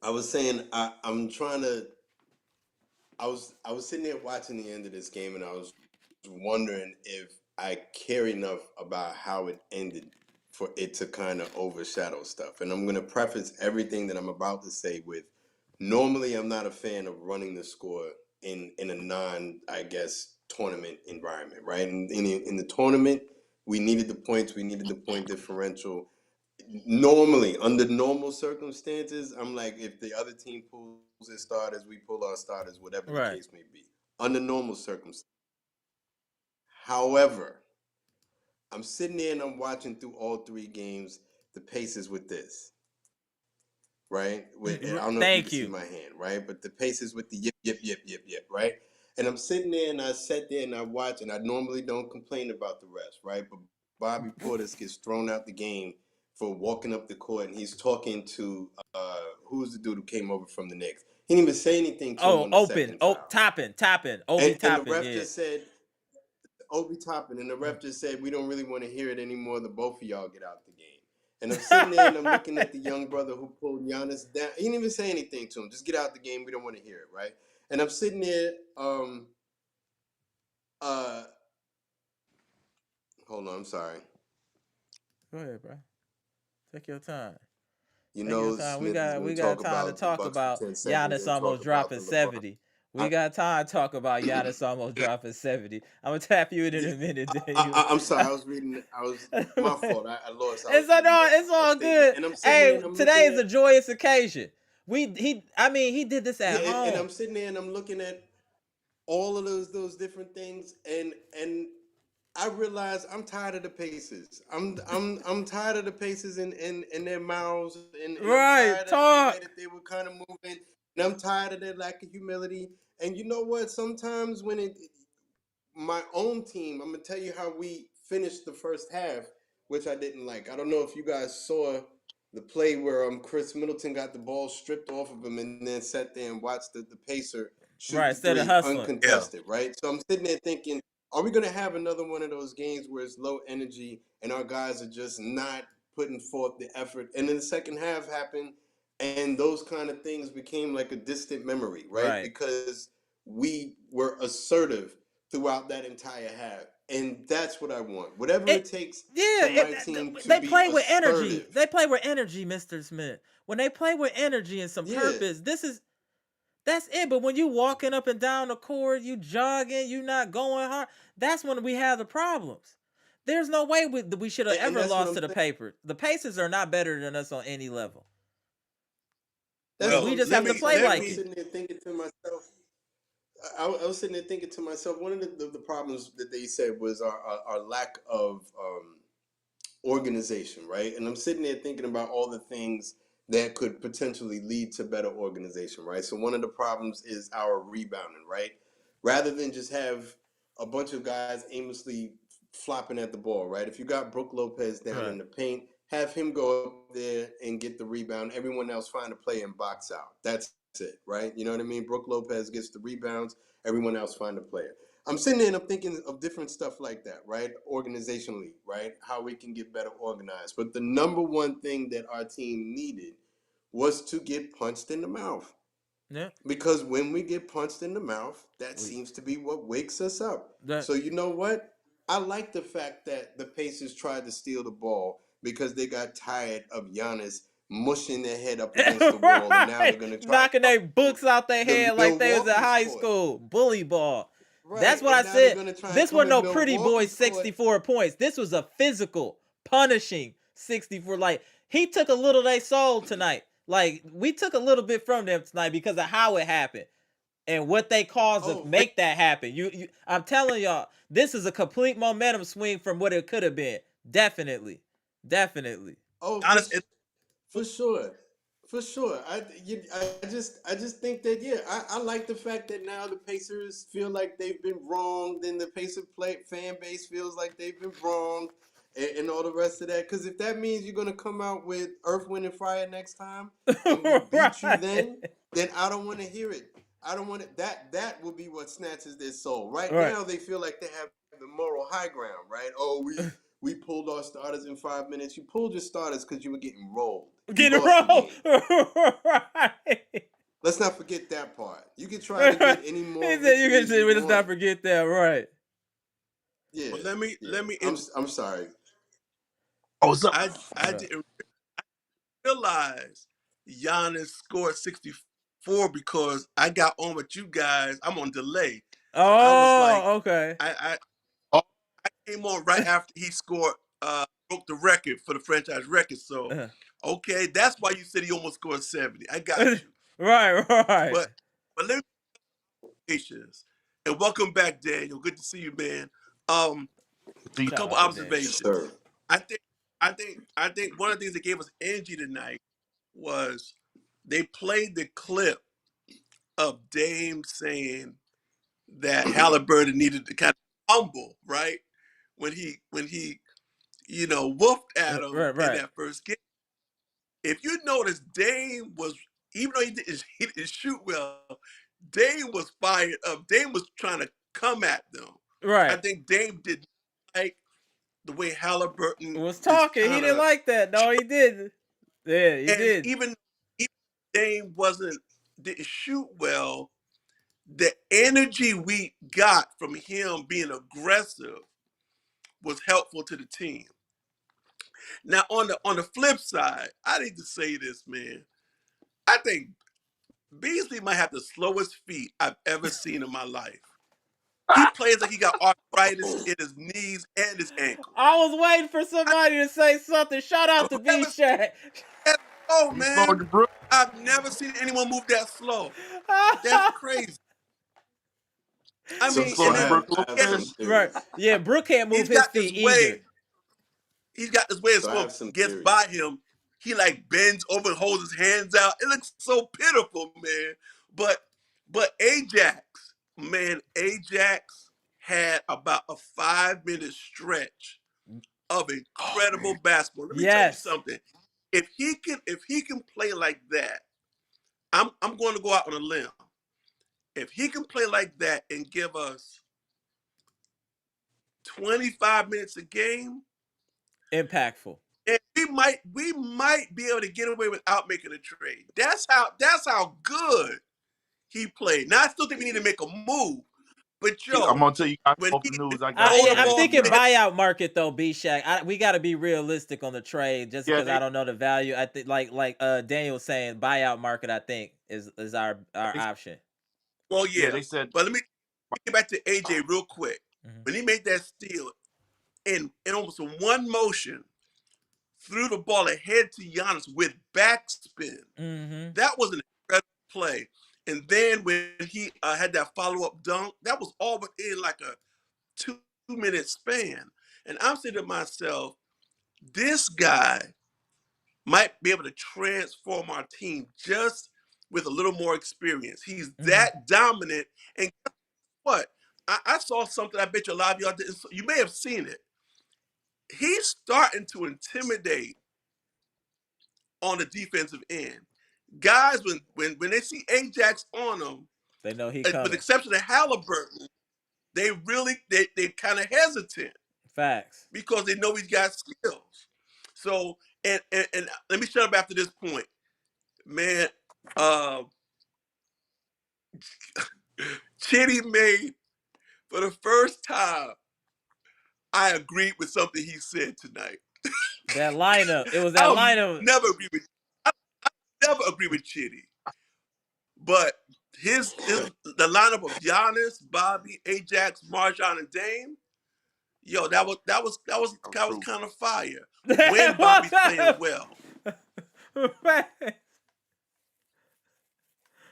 I was saying I'm trying to. I was sitting there watching the end of this game, and I was wondering if I care enough about how it ended for it to kind of overshadow stuff. And I'm going to preface everything that I'm about to say with: normally, I'm not a fan of running the score in a non, I guess, tournament environment, right? In the tournament, we needed the points, we needed the point differential. Normally, under normal circumstances, I'm like, if the other team pulls their starters, we pull our starters, whatever the Right. case may be. Under normal circumstances. However, I'm sitting there and I'm watching through all three games the Pacers with this, right? I don't know if you can Thank see you. my hand, right? But the Pacers with the yip, yip, yip, yip, yip, right? And I'm sitting there and I sat there and I watch, and I normally don't complain about the refs, right? But Bobby Portis gets thrown out the game for walking up the court, and he's talking to who's the dude who came over from the Knicks. He didn't even say anything to him Oh, on the open. second Oh, foul, topping. Obi and the topping. ref Yeah. just said, Obi Toppin, and the ref just said, we don't really want to hear it anymore. The both of y'all get out the game. And I'm sitting there and I'm looking at the young brother who pulled Giannis down. He didn't even say anything to him. Just get out the game. We don't want to hear it, right? And I'm sitting there. Uh, Hold on. I'm sorry. Go ahead, bro. Take your time. You Take your know, time. Smith is We going to got talk time to about the talk Bucks for about 10 seconds Giannis and talk almost about dropping the LeBron. 70. We got time to talk about Giannis almost dropping 70. I'm gonna tap you in a minute, Daniel. I'm sorry. I was reading. I was my fault. I lost. I was It's reading no, it's a all statement, good. and I'm sitting there Hey, and I'm today looking is at a joyous occasion. He did this yeah, at and home. I'm sitting there and I'm looking at all of those different things, and I realize I'm tired of the Pacers. I'm tired of the Pacers and their mouths, and I'm Right, tired of the way talk. that they were kind of moving, and I'm tired of their lack of humility. And you know what? Sometimes when my own team, I'm gonna tell you how we finished the first half, which I didn't like. I don't know if you guys saw the play where Chris Middleton got the ball stripped off of him and then sat there and watched the Pacer shoot Right, the instead of three hustling. Yeah. uncontested, right? So I'm sitting there thinking, are we gonna have another one of those games where it's low energy and our guys are just not putting forth the effort? And then the second half happened, and those kind of things became like a distant memory, right? Right. Because we were assertive throughout that entire half. And that's what I want. Whatever It it takes yeah, for my team to they be play with energy. assertive. They play with energy, Mr. Smith. When they play with energy and some Yeah. purpose, that's it. But when you walking up and down the court, you jogging, you not going hard, that's when we have the problems. There's no way we should have And ever that's what lost I'm to the saying. Pacers. The Pacers are not better than us on any level. That's Well, what We I'm just have let to saying. me So play let then like I'm me it. sitting there thinking to myself, I was sitting there thinking to myself, one of the problems that they said was our lack of organization, right? And I'm sitting there thinking about all the things that could potentially lead to better organization, right? So one of the problems is our rebounding, right? Rather than just have a bunch of guys aimlessly flopping at the ball, right? If you got Brook Lopez down Right. in the paint, have him go up there and get the rebound. Everyone else find a play and box out. That's it, right? You know what I mean? Brook Lopez gets the rebounds. Everyone else find a player. I'm sitting there and I'm thinking of different stuff like that, right? Organizationally, right? How we can get better organized. But the number one thing that our team needed was to get punched in the mouth. Yeah. Because when we get punched in the mouth, that We seems to be what wakes us up. that So you know what? I like the fact that the Pacers tried to steal the ball because they got tired of Giannis mushing their head up against the wall, and now right. they're going to try Knocking their books out their the head like they was in Milwaukee's high court. school. Bully ball. That's Right, what I and now they're said. going to try and This come wasn't in no pretty boy Milwaukee's court. 64 points. This was a physical, punishing 64. Like, he took a little of their soul tonight. Like, we took a little bit from them tonight because of how it happened and what they caused to Oh, make that happen. I'm telling y'all, this is a complete momentum swing from what it could have been. Definitely. Definitely. oh, honest. for sure, for sure. I just think that yeah, I like the fact that now the Pacers feel like they've been wronged, and the fan base feels like they've been wronged, and all the rest of that. Because if that means you're gonna come out with Earth, Wind, and Fire next time, and we beat you, right. then I don't want to hear it. I don't want it. That will be what snatches their soul. Right Right. now, they feel like they have the moral high ground. Right? Oh, we pulled our starters in 5 minutes. You pulled your starters because you were getting rolled. You Get it lost the wrong. game. right. Let's not forget that part. You can try to he get any more said you can victories say you we just not want. forget that, right? Yeah, Well, let me yeah. let me. I'm sorry. Oh, so I Right. didn't realize Giannis scored 64 because I got on with you guys. I'm on delay, so I was like, Oh, okay. I came on right after he scored broke the record for the franchise record. So, okay, that's why you said he almost scored 70. I got you. Right. But let me patience. And welcome back, Daniel. Good to see you, man. A Shout couple out to Daniel. Yes, observations. sir. I think one of the things that gave us energy tonight was they played the clip of Dame saying that Halliburton needed to kind of humble, right? When he woofed at him in Right. that first game. If you notice, Dame was, even though he didn't shoot well, Dame was fired up. Dame was trying to come at them. I Right. think Dame did not like the way Halliburton Was just talking. He kind didn't of, like that. No, he didn't. Yeah, he and did. even Dame didn't shoot well. The energy we got from him being aggressive was helpful to the team. Now on the flip side, I need to say this, man. I think Beasley might have the slowest feet I've ever seen in my life. He plays like he got arthritis in his knees and his ankles. I was waiting for somebody to say something. Shout out to I've B never seen Shack. that slow, He's slow man. to Brook. I've never seen anyone move that slow. That's crazy. I So mean, Slow and so to then Brook a I little have he has some this, bit. Right. theories. Yeah, Brooke can't move he's his got this feet either. way. He's got this way that So I have someone some gets by theories. him. He like bends over and holds his hands out. It looks so pitiful, man. But Ajax, man, Ajax had about a 5 minute stretch of Oh incredible man, basketball. Let me tell you Yes. something. If he can play like that, I'm going to go out on a limb. If he can play like that and give us 25 minutes a game, Impactful. and we might be able to get away without making a trade. That's how good he played. Now I still think we need to make a move, but I'm yo, gonna tell you guys when off he the news. I got I, throw yeah, the something I'm that ball, you thinking know. man, buyout market though, B Shack. We got to be realistic on the trade, just Yeah, because I don't know the value. I think like Daniel was saying, buyout market. I think is our they, option. well, yeah, yeah. they said But let me get back to AJ real quick. Mm-hmm. When he made that steal in almost one motion, threw the ball ahead to Giannis with backspin. Mm-hmm. That was an incredible play. And then when he had that follow-up dunk, that was all within like a 2 minute span. And I'm saying to myself, this guy might be able to transform our team just with a little more experience. He's Mm-hmm. that dominant. And guess what? I saw something I bet you a lot of y'all didn't. You may have seen it. He's starting to intimidate on the defensive end. Guys, when they see Ajax on them, They know he with the coming. exception of Halliburton, they kind of hesitant Facts. because they know he's got skills. So and let me shut up after this point, man. Uh, Chitty made for the first time. I agreed with something he said tonight. That lineup. It was that I'll lineup. never agree with I never agree with Chitty, but his the lineup of Giannis, Bobby, Ajax, Marjon, and Dame. Yo, that was true. kind of fire when Bobby's playing well.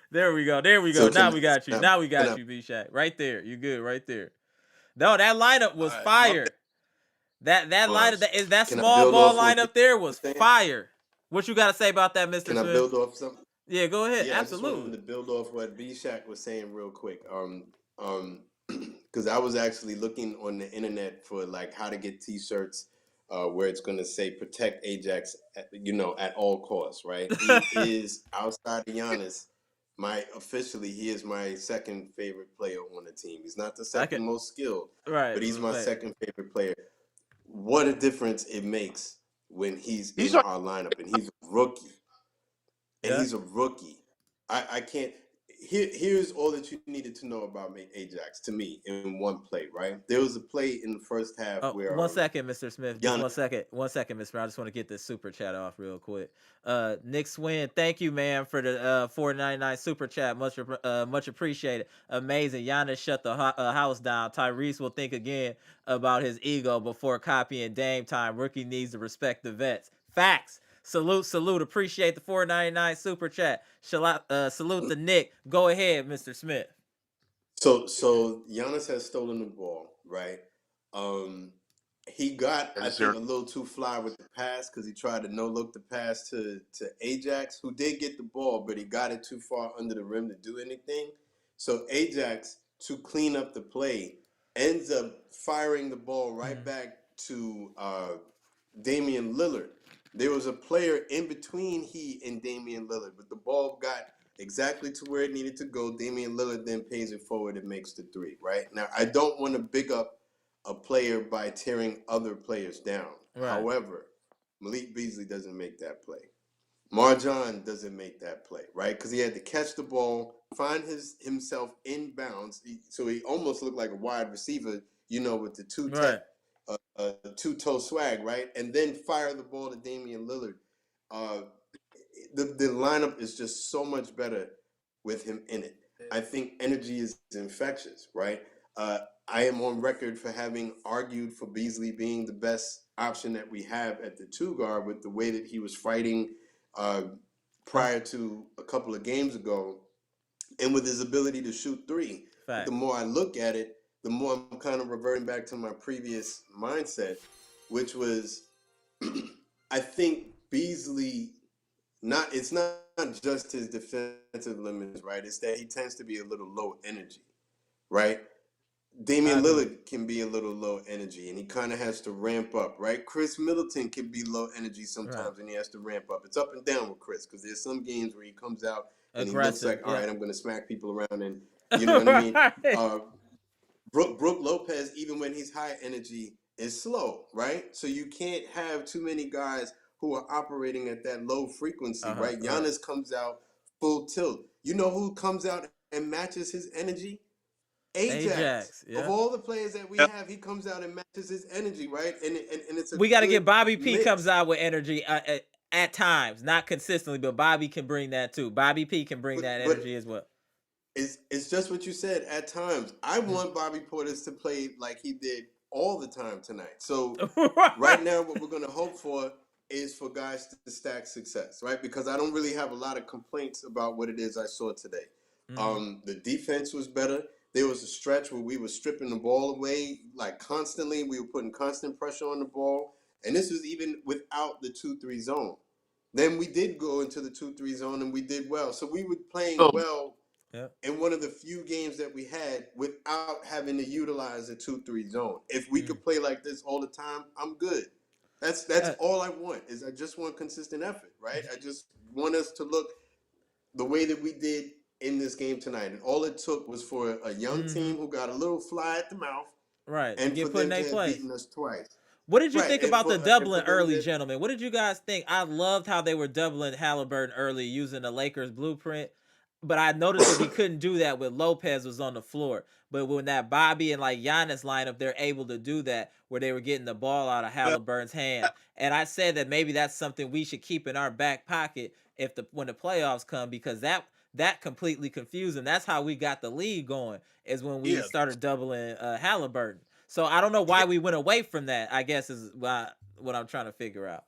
There we go. There we go. So Now we got you. Now we can got I you, B Shack. Right there. You good right there. No, that lineup All was right, my bad. fire. That lineup was that can I small build ball off what lineup there was you're saying? fire. What you got to say about that, Mr. Can I Smith? build off something? Yeah, go ahead. Yeah, I just wanted Absolutely. to build off what B Shack was saying real quick. Because I was actually looking on the internet for like how to get T-shirts where it's going to say protect Ajax, at all costs. Right? He is outside of Giannis. He is my second favorite player on the team. He's not the I could second most skilled, right. but he's my Wait. second favorite player. What a difference it makes when he's He's in our lineup, and he's a rookie. And Yeah. he's a rookie. I can't. here's all that you needed to know about me, Ajax, to me, in one play, right? There was a play in the first half Oh, where 1 second, Mr. Smith. Just Giannis. 1 second. 1 second, Mr. I just want to get this super chat off real quick. Nick Swin, thank you, man, for the 4.99 super chat. Much appreciated. Amazing. Giannis shut the house down. Tyrese will think again about his ego before copying Dame time. Rookie needs to respect the vets. Facts. Salute, salute. Appreciate the 4.99 super chat. Salute the Nick. Go ahead, Mr. Smith. So Giannis has stolen the ball, right? Um, he got, And I it's think, here. a little too fly with the pass because he tried to no look the pass to Ajax, who did get the ball, but he got it too far under the rim to do anything. So Ajax, to clean up the play, ends up firing the ball right back to Damian Lillard. There was a player in between he and Damian Lillard, but the ball got exactly to where it needed to go. Damian Lillard then pays it forward and makes the three, right? Now, I don't want to big up a player by tearing other players down. Right. However, Malik Beasley doesn't make that play. Marjan doesn't make that play, right? Because he had to catch the ball, find himself in bounds. So he almost looked like a wide receiver, with the Right. two-toe swag, right? And then fire the ball to Damian Lillard. The lineup is just so much better with him in it. I think energy is infectious, right? I am on record for having argued for Beasley being the best option that we have at the two guard with the way that he was fighting prior to a couple of games ago, and with his ability to shoot three. But the more I look at it, the more I'm kind of reverting back to my previous mindset, which was I think Beasley, it's not just his defensive limits, right? It's that he tends to be a little low energy, right? Damian Lillard can be a little low energy, and he kind of has to ramp up, right? Chris Middleton can be low energy sometimes, and he has to ramp up. It's up and down with Chris because there's some games where he comes out and he looks like, all right, I'm going to smack people around, and you know what I mean? Brooke Lopez, even when he's high energy, is slow, right? So you can't have too many guys who are operating at that low frequency, right? Giannis comes out full tilt. You know who comes out and matches his energy? Ajax. Yeah. Of all the players that we have, he comes out and matches his energy, right? And it's a We got to good get Bobby P mix. comes out with energy at times, not consistently, but Bobby can bring that too. Bobby P can bring that energy as well. It's just what you said. At times, I want Bobby Portis to play like he did all the time tonight. So right now, what we're going to hope for is for guys to stack success, right? Because I don't really have a lot of complaints about what it is I saw today. The defense was better. There was a stretch where we were stripping the ball away like constantly. We were putting constant pressure on the ball. And this was even without the 2-3 zone. Then we did go into the 2-3 zone and we did well. So we were playing well in one of the few games that we had without having to utilize a 2-3 zone. If we could play like this all the time, I'm good. That's all I want. Is I just want consistent effort, right? I just want us to look the way that we did in this game tonight. And all it took was for a young team who got a little fly at the mouth, and for them to have beaten us twice. What did you think about the doubling early, gentlemen? What did you guys think? I loved how they were doubling Halliburton early using the Lakers blueprint, but I noticed that we couldn't do that when Lopez was on the floor. But when that Bobby and like Giannis lineup, they're able to do that where they were getting the ball out of Halliburton's hand. And I said that maybe that's something we should keep in our back pocket when the playoffs come, because that completely confused them. That's how we got the lead going, is when we started doubling Halliburton. So I don't know why we went away from that, I guess, is what I'm trying to figure out.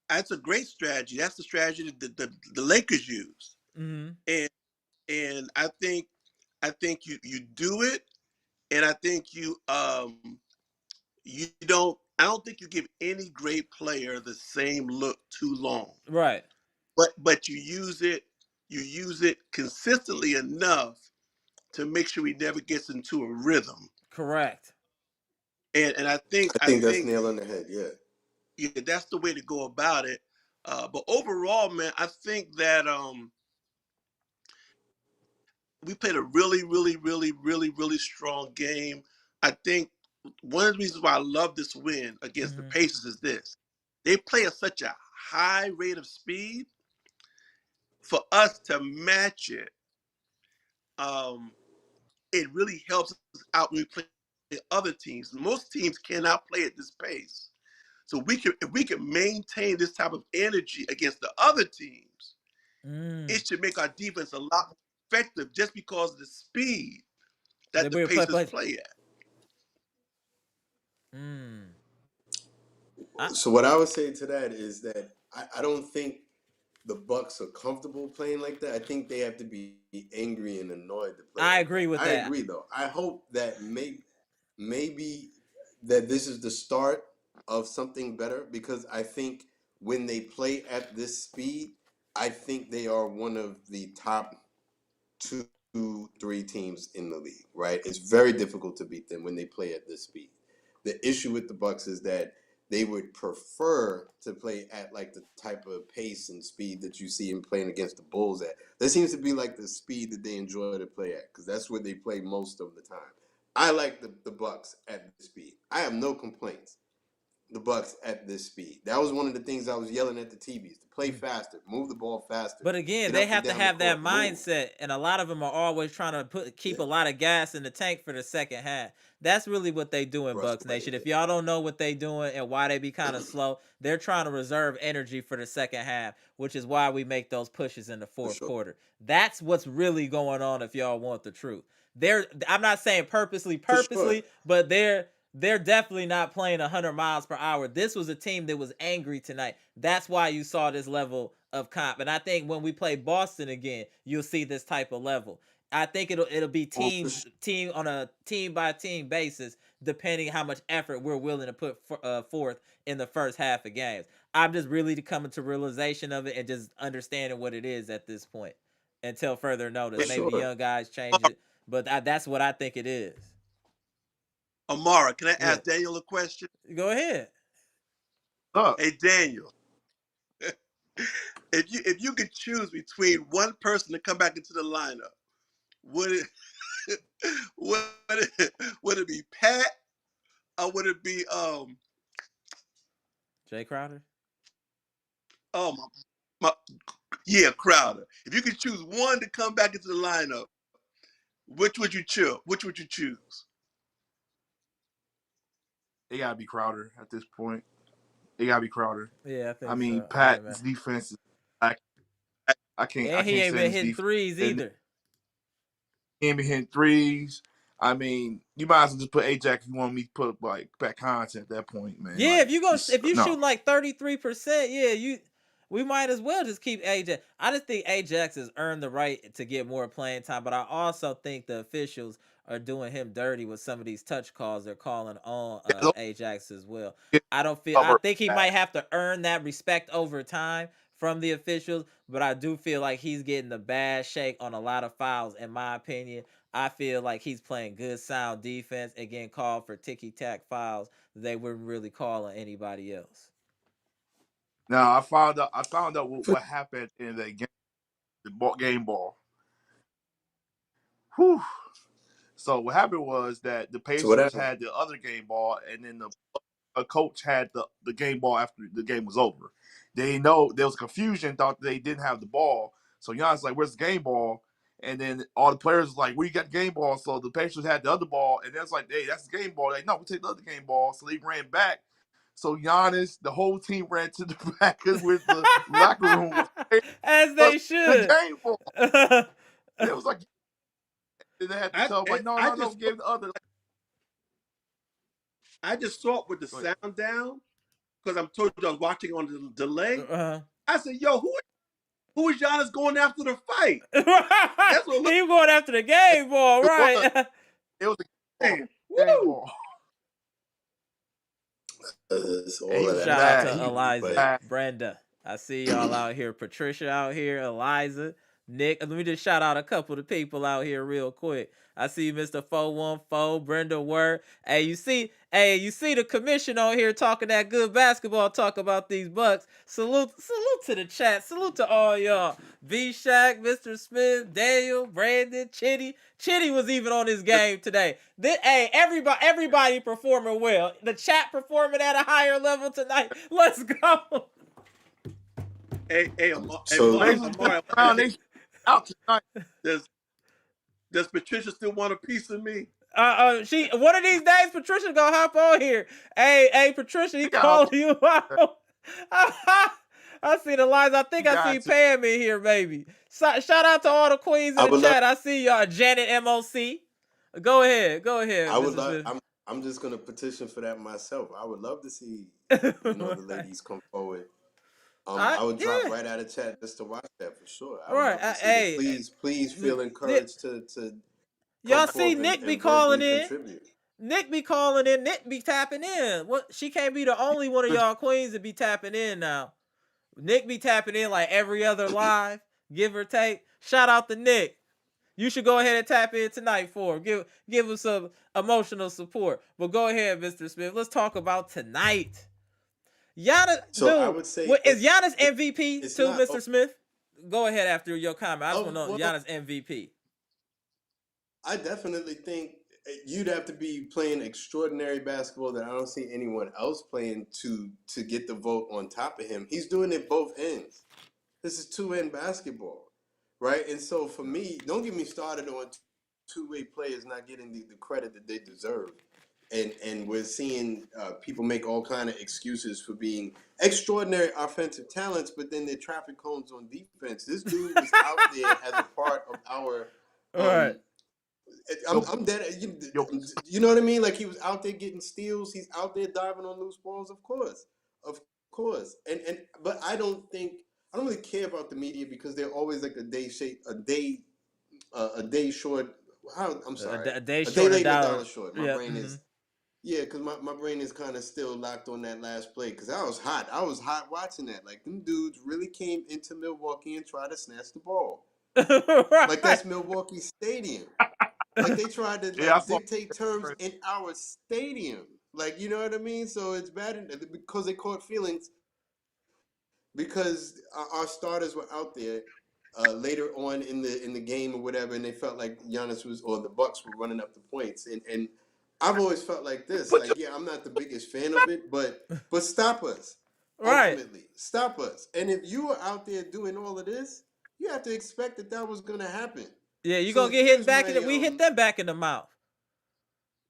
That's a great strategy. That's the strategy that the Lakers used. And I think you do it, and I think you I don't think you give any great player the same look too long. Right. But you use it consistently enough to make sure he never gets into a rhythm. Correct. And I think that's nail on the head. Yeah, that's the way to go about it. But overall, man, I think that we played a really, really, really, really, really strong game. I think one of the reasons why I love this win against the Pacers is this: they play at such a high rate of speed. For us to match it um, it really helps us out when we play other teams. Most teams cannot play at this pace. So if we can maintain this type of energy against the other teams, Mm. it should make our defense a lot more effective just because of the speed They that the will play Pacers play. play at. Mm. I So what I would say to that is that I don't think the Bucks are comfortable playing like that. I think they have to be angry and annoyed to play I like agree that. with I that. agree though. I hope that maybe that this is the start of something better because I think when they play at this speed, I think they are one of the top two, three teams in the league, right? It's very difficult to beat them when they play at this speed. The issue with the Bucks is that they would prefer to play at like the type of pace and speed that you see them playing against the Bulls at. That seems to be like the speed that they enjoy to play at because that's where they play most of the time. I like the Bucks at this speed. I have no complaints. The Bucks at this speed. That was one of the things I was yelling at the TVs to play Mm. faster, move the ball faster, But again, get they up and have to down the have that court, move. mindset, and a lot of them are always trying to keep a lot of gas in the tank for the second half. That's really what they do in Bucks Nation. If Frustrated. y'all don't know what they doing and why they be kind of slow, they're trying to reserve energy for the second half, which is why we make those pushes in the For fourth sure. quarter. That's what's really going on. If y'all want the truth, I'm not saying For sure. purposely, but they're definitely not playing 100 miles per hour. This was a team that was angry tonight. That's why you saw this level of comp. And I think when we play Boston again, you'll see this type of level. I think it'll be Oh, for team on a team by team basis, depending how much effort we're willing to put forth in the first half of games. I'm just really coming to realization of it and just understanding what it is at this point. Until further notice, maybe the sure. young guys change it, but that's what I think it is. Amara, can I Yeah, ask Daniel a question? go ahead. Up. Hey, Daniel, if you could choose between one person to come back into the lineup, would it would would it be Pat or would it be Jay Crowder. oh my yeah, Crowder? If you could choose one to come back into the lineup, which would you choose? Which would you choose? It gotta be Crowder at this point. It gotta be Crowder. Yeah, I I think mean, so. Yeah, man. Pat's defense is I, I can't I And he can't ain't stand been his hitting defense. threes And either. he ain't been hitting threes. I mean, you might as well just put Ajax if you want me to put like back content at that point, man. Yeah, Like just if you no. shooting like 33%, yeah, we might as well just keep Ajax. I just think Ajax has earned the right to get more playing time, but I also think the officials are doing him dirty with some of these touch calls they're calling on Yeah, those Ajax as well. get I don't feel I covered think he might bad. have to earn that respect over time from the officials, but I do feel like he's getting the bad shake on a lot of fouls in my opinion. I feel like he's playing good sound defense and getting called for ticky tack fouls they wouldn't really call on anybody else. Now I found out what happened in the game, game ball. Whew. So what happened was that the So what Pacers happened? had the other game ball, and then the a coach had the game ball after the game was over. They know there was confusion, thought they didn't have the ball. So Giannis like, "Where's the game ball?" And then all the players was like, "We got the game ball." So the Pacers had the other ball, and that's like, "Hey, that's the game ball." Like, no, we take the other game ball. So they ran back. So Giannis, the whole team ran to the back with the locker room was As us they the should. game ball. And it was like they had to I tell him like, "No, I no, no, just we gave the other." I just saw it with the Go ahead. sound down because I'm told you I was watching on the delay. uh, I said, "Yo, who is Giannis going after the fight?" That's what it looked he going after the game ball, It was. right? It was a game ball. like. Game Woo! ball. It's And all he of was that Shout out mad. to He was basketball, Eliza, but mad. Brenda. I see y'all out here. Patricia out here, Eliza, Nick. Let me just shout out a couple of people out here real quick. I see Mr. 414, Brenda Word. Hey, you see the commission on here talking that good basketball talk about these Bucks. Salute to the chat. Salute to all y'all. V Shack, Mr. Smith, Daniel, Brandon, Chitty. Chitty was even on this game today. Everybody performing well. The chat performing at a higher level tonight. Let's go. Hey, so Pacers been Amari, around. They out tonight. does Does Patricia still want a piece of me? She one of these days, Patricia gonna hop on here. Hey, Patricia, he She got calling you out. I see the lines. I think she I see got to. Pam in here, baby. Shout out to all the queens in I the would love. chat. I see y'all. Janet MOC. Go ahead, I would Mrs. love. Smith. I'm just gonna petition for that myself. I would love to see, the Right. ladies come forward. I would drop Yeah. right out of chat just to watch that for sure. I All would right. love to see that. Hey, Please feel Nick, encouraged to come y'all see forth Nick be and calling verbally in. contribute. Nick be calling in. Nick be tapping in. What? She can't be the only one of y'all queens to be tapping in now. Nick be tapping in like every other live, give or take. Shout out to Nick. You should go ahead and tap in tonight for him. Give him some emotional support. But go ahead, Mr. Smith. Let's talk about tonight. Giannis, So I dude, would say what is Giannis MVP it's too, not. Mr. Smith? Go ahead after your comment. I just want Oh to know well, Giannis MVP. I definitely think you'd have to be playing extraordinary basketball that I don't see anyone else playing to get the vote on top of him. He's doing it both ends. This is two-end basketball, right? And so for me, don't get me started on two-way players not getting the credit that they deserve. And we're seeing people make all kind of excuses for being extraordinary offensive talents, but then they're traffic cones on defense. This dude was out there as a part of our All right. I'm, Yo, I'm dead. yo, You know what I mean? Like he was out there getting steals. He's out there diving on loose balls. Of course. But I don't really care about the media because they're always like a day short. I'm sorry, A day a day short, a late and a dollar. dollar short. My Yeah. brain is yeah, because my brain is kind of still locked on that last play because I was hot. I was hot watching that. Like them dudes really came into Milwaukee and tried to snatch the ball. Like Right. that's Milwaukee Stadium. Like they tried to yeah, I saw. dictate terms in our stadium. Like you know what I mean? So it's bad because they caught feelings because our starters were out there later on in the game or whatever, and they felt like Giannis was or the Bucks were running up the points. And I've always felt like this. Put Like yeah, I'm not the biggest fan of it, but stop us. Right. Ultimately, stop us. And if you are out there doing all of this, you have to expect that was going to happen. Yeah, you So gonna get hit here's back in my the, we hit them back in the mouth.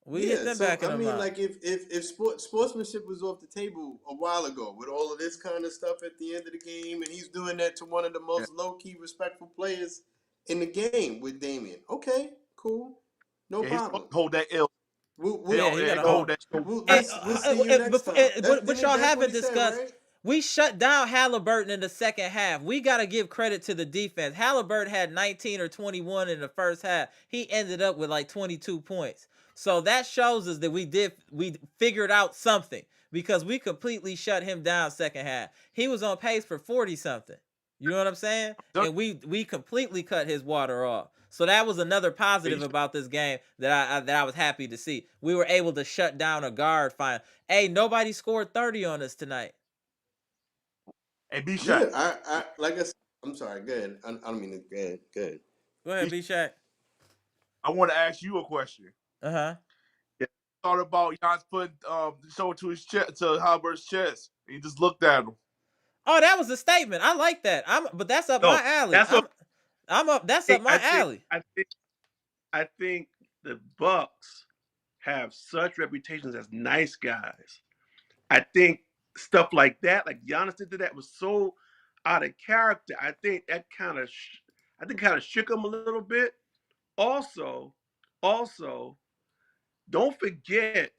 We hit Yeah, them so back in I the mean, mouth. like if sportsmanship was off the table a while ago with all of this kind of stuff at the end of the game, and he's doing that to one of the yeah, most low key, respectful players in the game with Damian. Okay, cool, no yeah, he's supposed problem. to hold that L. Yeah, he Yeah, got he a gonna hold hold. that shoulder. And, We'll see you next time. but y'all That's what haven't he said, discussed. right? We shut down Halliburton in the second half. We got to give credit to the defense. Halliburton had 19 or 21 in the first half. He ended up with like 22 points. So that shows us that we figured out something because we completely shut him down second half. He was on pace for 40 something. You know what I'm saying? And we completely cut his water off. So that was another positive about this game that I was happy to see. We were able to shut down a guard fine. Hey, nobody scored 30 on us tonight. Hey, B Shot, Yeah, I like I said. I'm sorry. Good. I don't mean to. Good. Good. Go ahead, B, B Shaq. I want to ask you a question. Uh-huh. Yeah, thought about Giannis putting the shoulder to his chest, to Halliburton's chest. And he just looked at him. Oh, that was a statement. I like that. But that's up No, my alley. that's what I'm up. That's up my I think. alley. I think the Bucks have such reputations as nice guys. I think stuff like that, like Giannis did that, was so out of character. I think that kind of shook him a little bit. Also, also, don't forget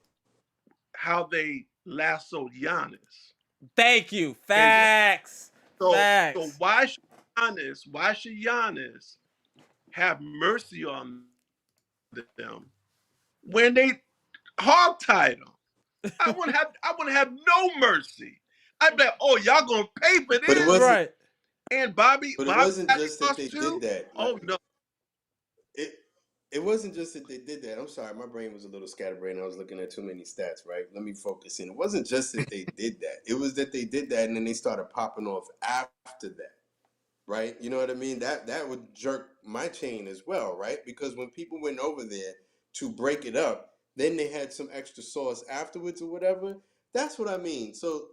how they lassoed Giannis. Thank you. And Facts. so Facts. why should Giannis have mercy on them when they hog tied him? I want to have no mercy. I'd be like, oh, y'all gonna pay for But it this? wasn't. Right. And Bobby But it got wasn't just that lost they did too? that. Like Oh no. it. It wasn't just that they did that. I'm sorry, my brain was a little scatterbrained. I was looking at too many stats, right? Let me focus in. It wasn't just that they did that. It was that they did that and then they started popping off after that, right? You know what I mean? That would jerk my chain as well, right? Because when people went over there to break it up, then they had some extra sauce afterwards or whatever. That's what I mean. So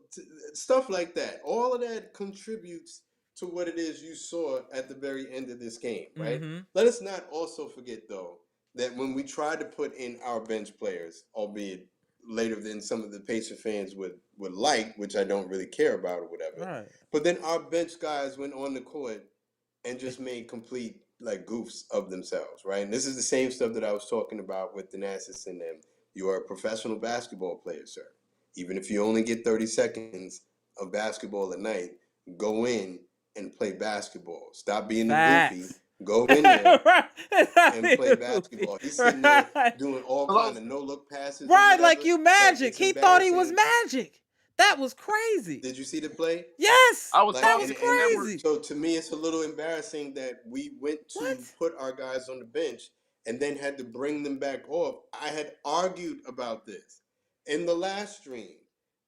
stuff like that, all of that contributes to what it is you saw at the very end of this game, right? Mm-hmm. Let us not also forget, though, that when we tried to put in our bench players, albeit later than some of the Pacer fans would like, which I don't really care about or whatever, Right. but then our bench guys went on the court and just made complete like goofs of themselves, right? And this is the same stuff that I was talking about with Thanasis and them. You are a professional basketball player, sir. Even if you only get 30 seconds of basketball a night, go in and play basketball. Stop being the goofy. Facts. Go in there Right. and play basketball. He's sitting there Right. doing all kind of no-look passes or Right, like whatever. you Like, magic. it's He thought he was embarrassing. magic. That was crazy. Did you see the play? Yes, I was Like, that talking was and crazy. so to me, it's a little embarrassing that we went What? to put our guys on the bench and then had to bring them back off. I had argued about this in the last stream.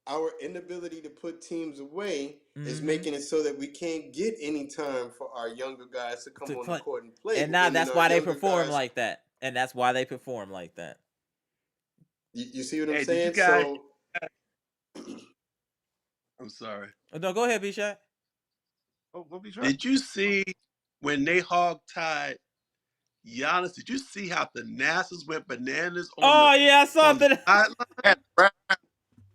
Our inability to put teams away is making it so that we can't get any time for our younger guys to come To on the play. court and play. And now And then that's our why they younger perform guys, like that. And that's why they perform like that. you see what I'm Hey, did you saying? guys? So I'm sorry. Oh, no, go ahead, B-Shot. Oh, what we trying? Did you see when they hog tied Giannis? Did you see how the Nassers went bananas on Oh, yeah, I saw on the that. sideline?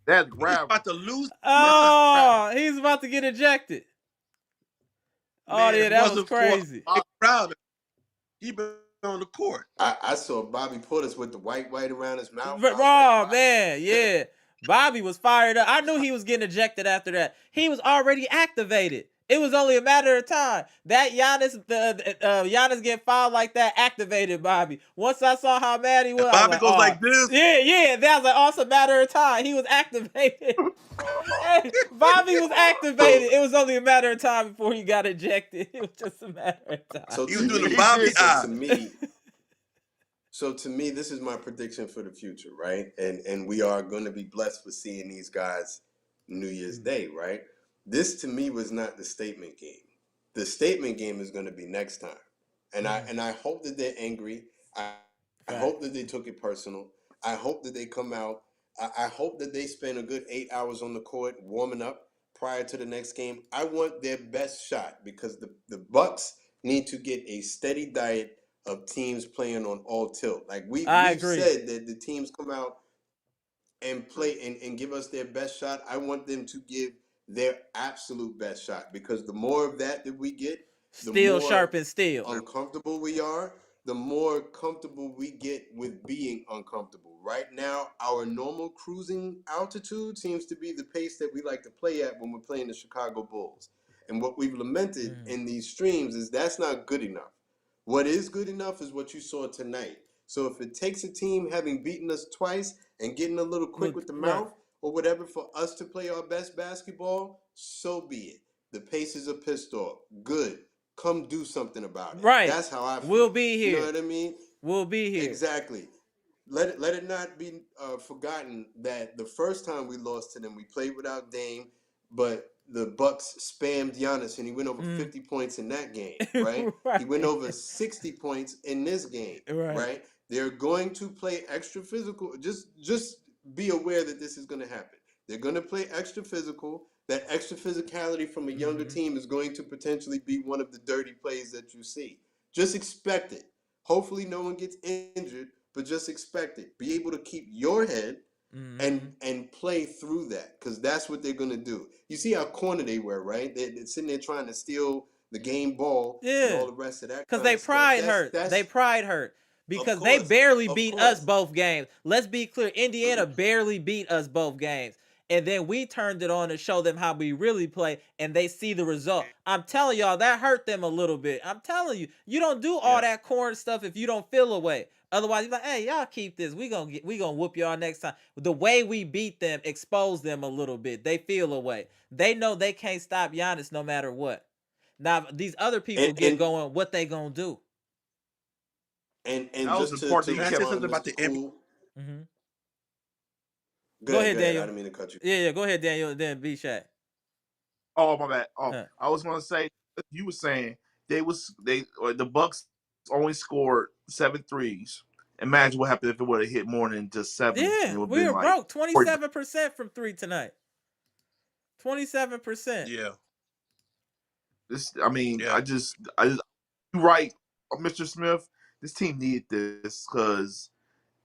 That's He was rivalry. about to lose his mind. Oh, he's about to get ejected. Oh, Man, yeah, if it that was wasn't for crazy. Jay Crowder, he'd been on the court. I saw Bobby Portis with the white around his mouth. I was like, Oh, wow. man, yeah. Bobby was fired up. I knew he was getting ejected after that. He was already activated. It was only a matter of time. That Giannis getting fouled like that activated Bobby. Once I saw how mad he was, And I was Bobby like, goes oh, like this. yeah. That was like, oh, it's a matter of time. He was activated. Hey, Bobby was activated. It was only a matter of time before he got ejected. It was just a matter of time. So He to was doing the me, Bobby did. eye. So to me, this is my prediction for the future, right? And we are going to be blessed with seeing these guys New Year's Day, right? This to me was not the statement game. The statement game is going to be next time, and I hope that they're angry. I hope that they took it personal. I hope that they come out. I hope that they spend a good 8 hours on the court warming up prior to the next game. I want their best shot because the Bucks need to get a steady diet of teams playing on all tilt. Like I we've agree. said that the teams come out and play and give us their best shot. I want them to give their absolute best shot because the more of that we get, the Steel more sharpens steel. uncomfortable we are, the more comfortable we get with being uncomfortable. Right now, our normal cruising altitude seems to be the pace that we like to play at when we're playing the Chicago Bulls. And what we've lamented in these streams is that's not good enough. What is good enough is what you saw tonight. So if it takes a team having beaten us twice and getting a little quick with the mouth or whatever for us to play our best basketball, so be it. The Pacers are pissed off. Good. Come do something about it. Right. That's how I feel. We'll be here. You know what I mean? We'll be here. Exactly. Let it not be forgotten that the first time we lost to them, we played without Dame, but the Bucks spammed Giannis and he went over 50 points in that game, right? Right. He went over 60 points in this game, right? They're going to play extra physical. Just be aware that this is going to happen. They're going to play extra physical. That extra physicality from a younger team is going to potentially be one of the dirty plays that you see. Just expect it. Hopefully no one gets injured, but just expect it. Be able to keep your head and play through that because that's what they're going to do. You see how corner they were, right? They're sitting there trying to steal the game ball and all the rest of that. Because they pride hurt. They pride hurt. Because they barely beat us both games. Let's be clear. Indiana barely beat us both games. And then we turned it on to show them how we really play, and they see the result. I'm telling y'all, that hurt them a little bit. I'm telling you, you don't do all that corn stuff if you don't feel away. Otherwise, you're like, hey, y'all keep this. We gonna whoop y'all next time. The way we beat them exposed them a little bit. They feel away. They know they can't stop Giannis no matter what. Now these other people get going. What they gonna do? And That was just important. to Can I say respond, something about the Mr. NBA? Cool. Go ahead, Daniel. I didn't mean to cut you. Yeah. Go ahead, Daniel. Then B-Shaq. Oh, my bad. Oh, I was gonna say you were saying the Bucks only scored 7 threes. Imagine what happened if it would have hit more than just 7. Yeah, we were broke. 27% from 3 tonight. 27%. Yeah. I mean, Yeah. you're right, Mr. Smith. This team needed this because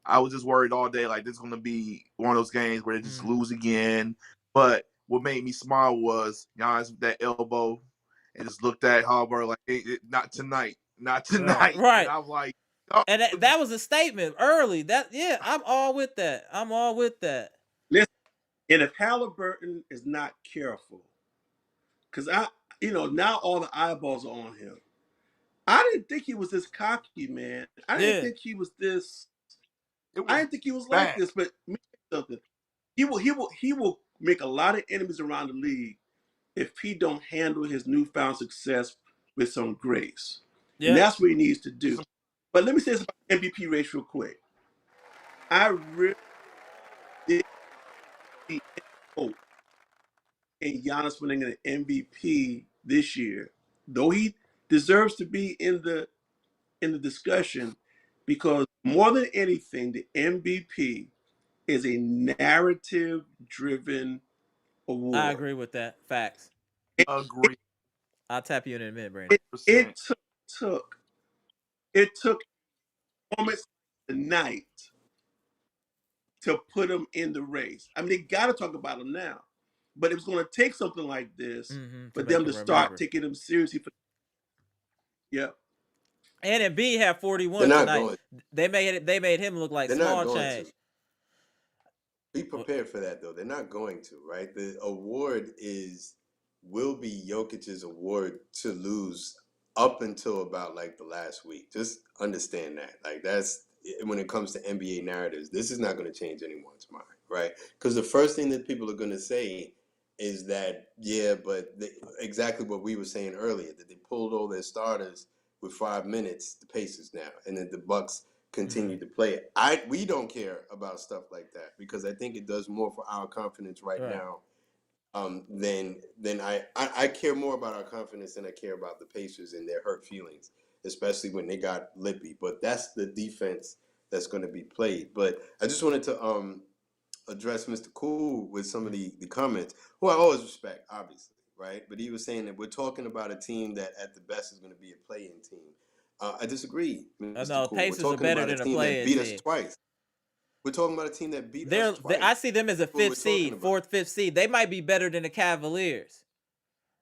I was just worried all day, like this is gonna be one of those games where they just lose again. But what made me smile was Giannis with that elbow and just looked at Hallberg like, not tonight, not Right, tonight. And right. I'm like, oh, And that was a statement early. I'm all with that. I'm all with that. Listen, and if Halliburton is not careful, because now all the eyeballs are on him. I didn't think he was this cocky, man. I didn't Yeah, think he was this. it I was didn't think he was like bad. this. But let me tell you something. He will make a lot of enemies around the league if he don't handle his newfound success with some grace. And yep. that's what he needs to do. But let me say this about MVP race real quick. I really did see any hope in Giannis winning an MVP this year, though he deserves to be in the discussion because more than anything, the MVP is a narrative driven I award. agree with that. Facts. It, Agree, I'll tap you in a minute, Brandon. it, it 100%. took it took moments tonight to put him in the race. I mean, they got to talk about him now, but it was going to take something like this To for make them him to start remember. taking him seriously. Yeah, And Embiid had They're 41 not tonight. going. They made him look like They're not small going change. to. Be prepared for that though. They're not going to, right? The award will be Jokic's award to lose up until about like the last week. Just understand that. Like that's when it comes to NBA narratives, this is not going to change anyone's mind, right? Because the first thing that people are going to say is that exactly what we were saying earlier, that they pulled all their starters with 5 minutes, the Pacers now, and then the Bucks continue to play it. We don't care about stuff like that because I think it does more for our confidence right Right. now. Than I care more about our confidence than I care about the Pacers and their hurt feelings, especially when they got Lippy. But that's the defense that's going to be played. But I just wanted to address Mr. Cool with some of the comments, who I always respect, obviously, right? But he was saying that we're talking about a team that at the best is going to be a play-in team. I disagree, Mr. No, Cool. We're Pacers are talking better about a than a team that play-in beat us team. twice. We're talking about a team that beat us I twice. see them as a That's what we're fifth talking seed, about. fourth, fifth seed. They might be better than the Cavaliers.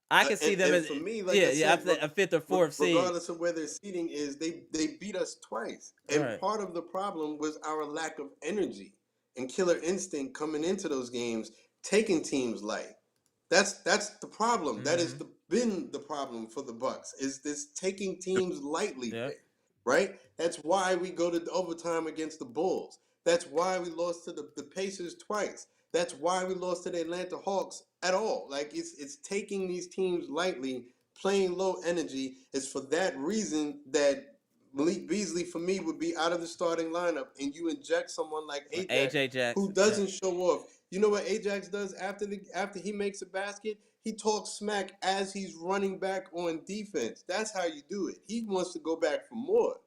I can see them And as for me, like I yeah. said, I'm saying a fifth or fourth seed. regardless of where their seating is, they beat us twice. And Right. part of the problem was our lack of energy and killer instinct coming into those games, taking teams light. That's the problem. That has been the problem for the Bucks. Is this taking teams lightly Yep. thing, right? That's why we go to overtime against the Bulls. That's why we lost to the Pacers twice. That's why we lost to the Atlanta Hawks at all. Like it's taking these teams lightly, playing low energy. It's for that reason that Malik Beasley for me would be out of the starting lineup, and you inject someone like Ajax AJ who Jackson. Yep. doesn't show off. You know what Ajax does after he makes a basket? He talks smack as he's running back on defense. That's how you do it. He wants to go back for more.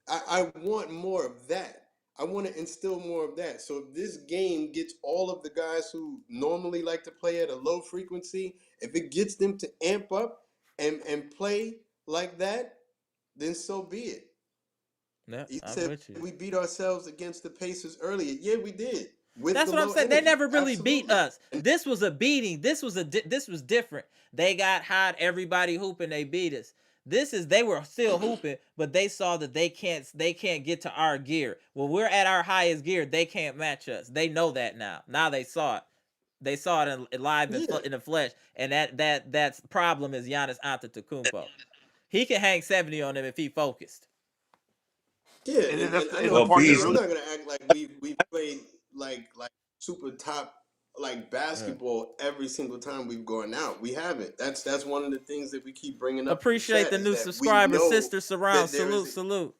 I want more of that. I want to instill more of that. So if this game gets all of the guys who normally like to play at a low frequency, if it gets them to amp up and play like that, then so be it. Yep. You I'm said with you. we beat ourselves against the Pacers earlier. Yeah, we did. With That's the what I'm low saying. They energy. never really beat Absolutely. us. This was a beating. This was different. They got hot. Everybody hooping. They beat us. They were still hooping, but they saw that they can't get to our gear. When we're at our highest gear, they can't match us. They know that now. Now they saw it. They saw it live Yeah. in the flesh, and that's problem is Giannis Antetokounmpo. He can hang 70 on them if he focused. Yeah, And then and I and know the or part that I'm Beasley. really not gonna act like we played like super top like Yeah. basketball every single time we've gone out. We haven't. That's one of the things that we keep bringing up in the Appreciate chat the is new that we subscriber, know sister surround. that there is Salute, salute.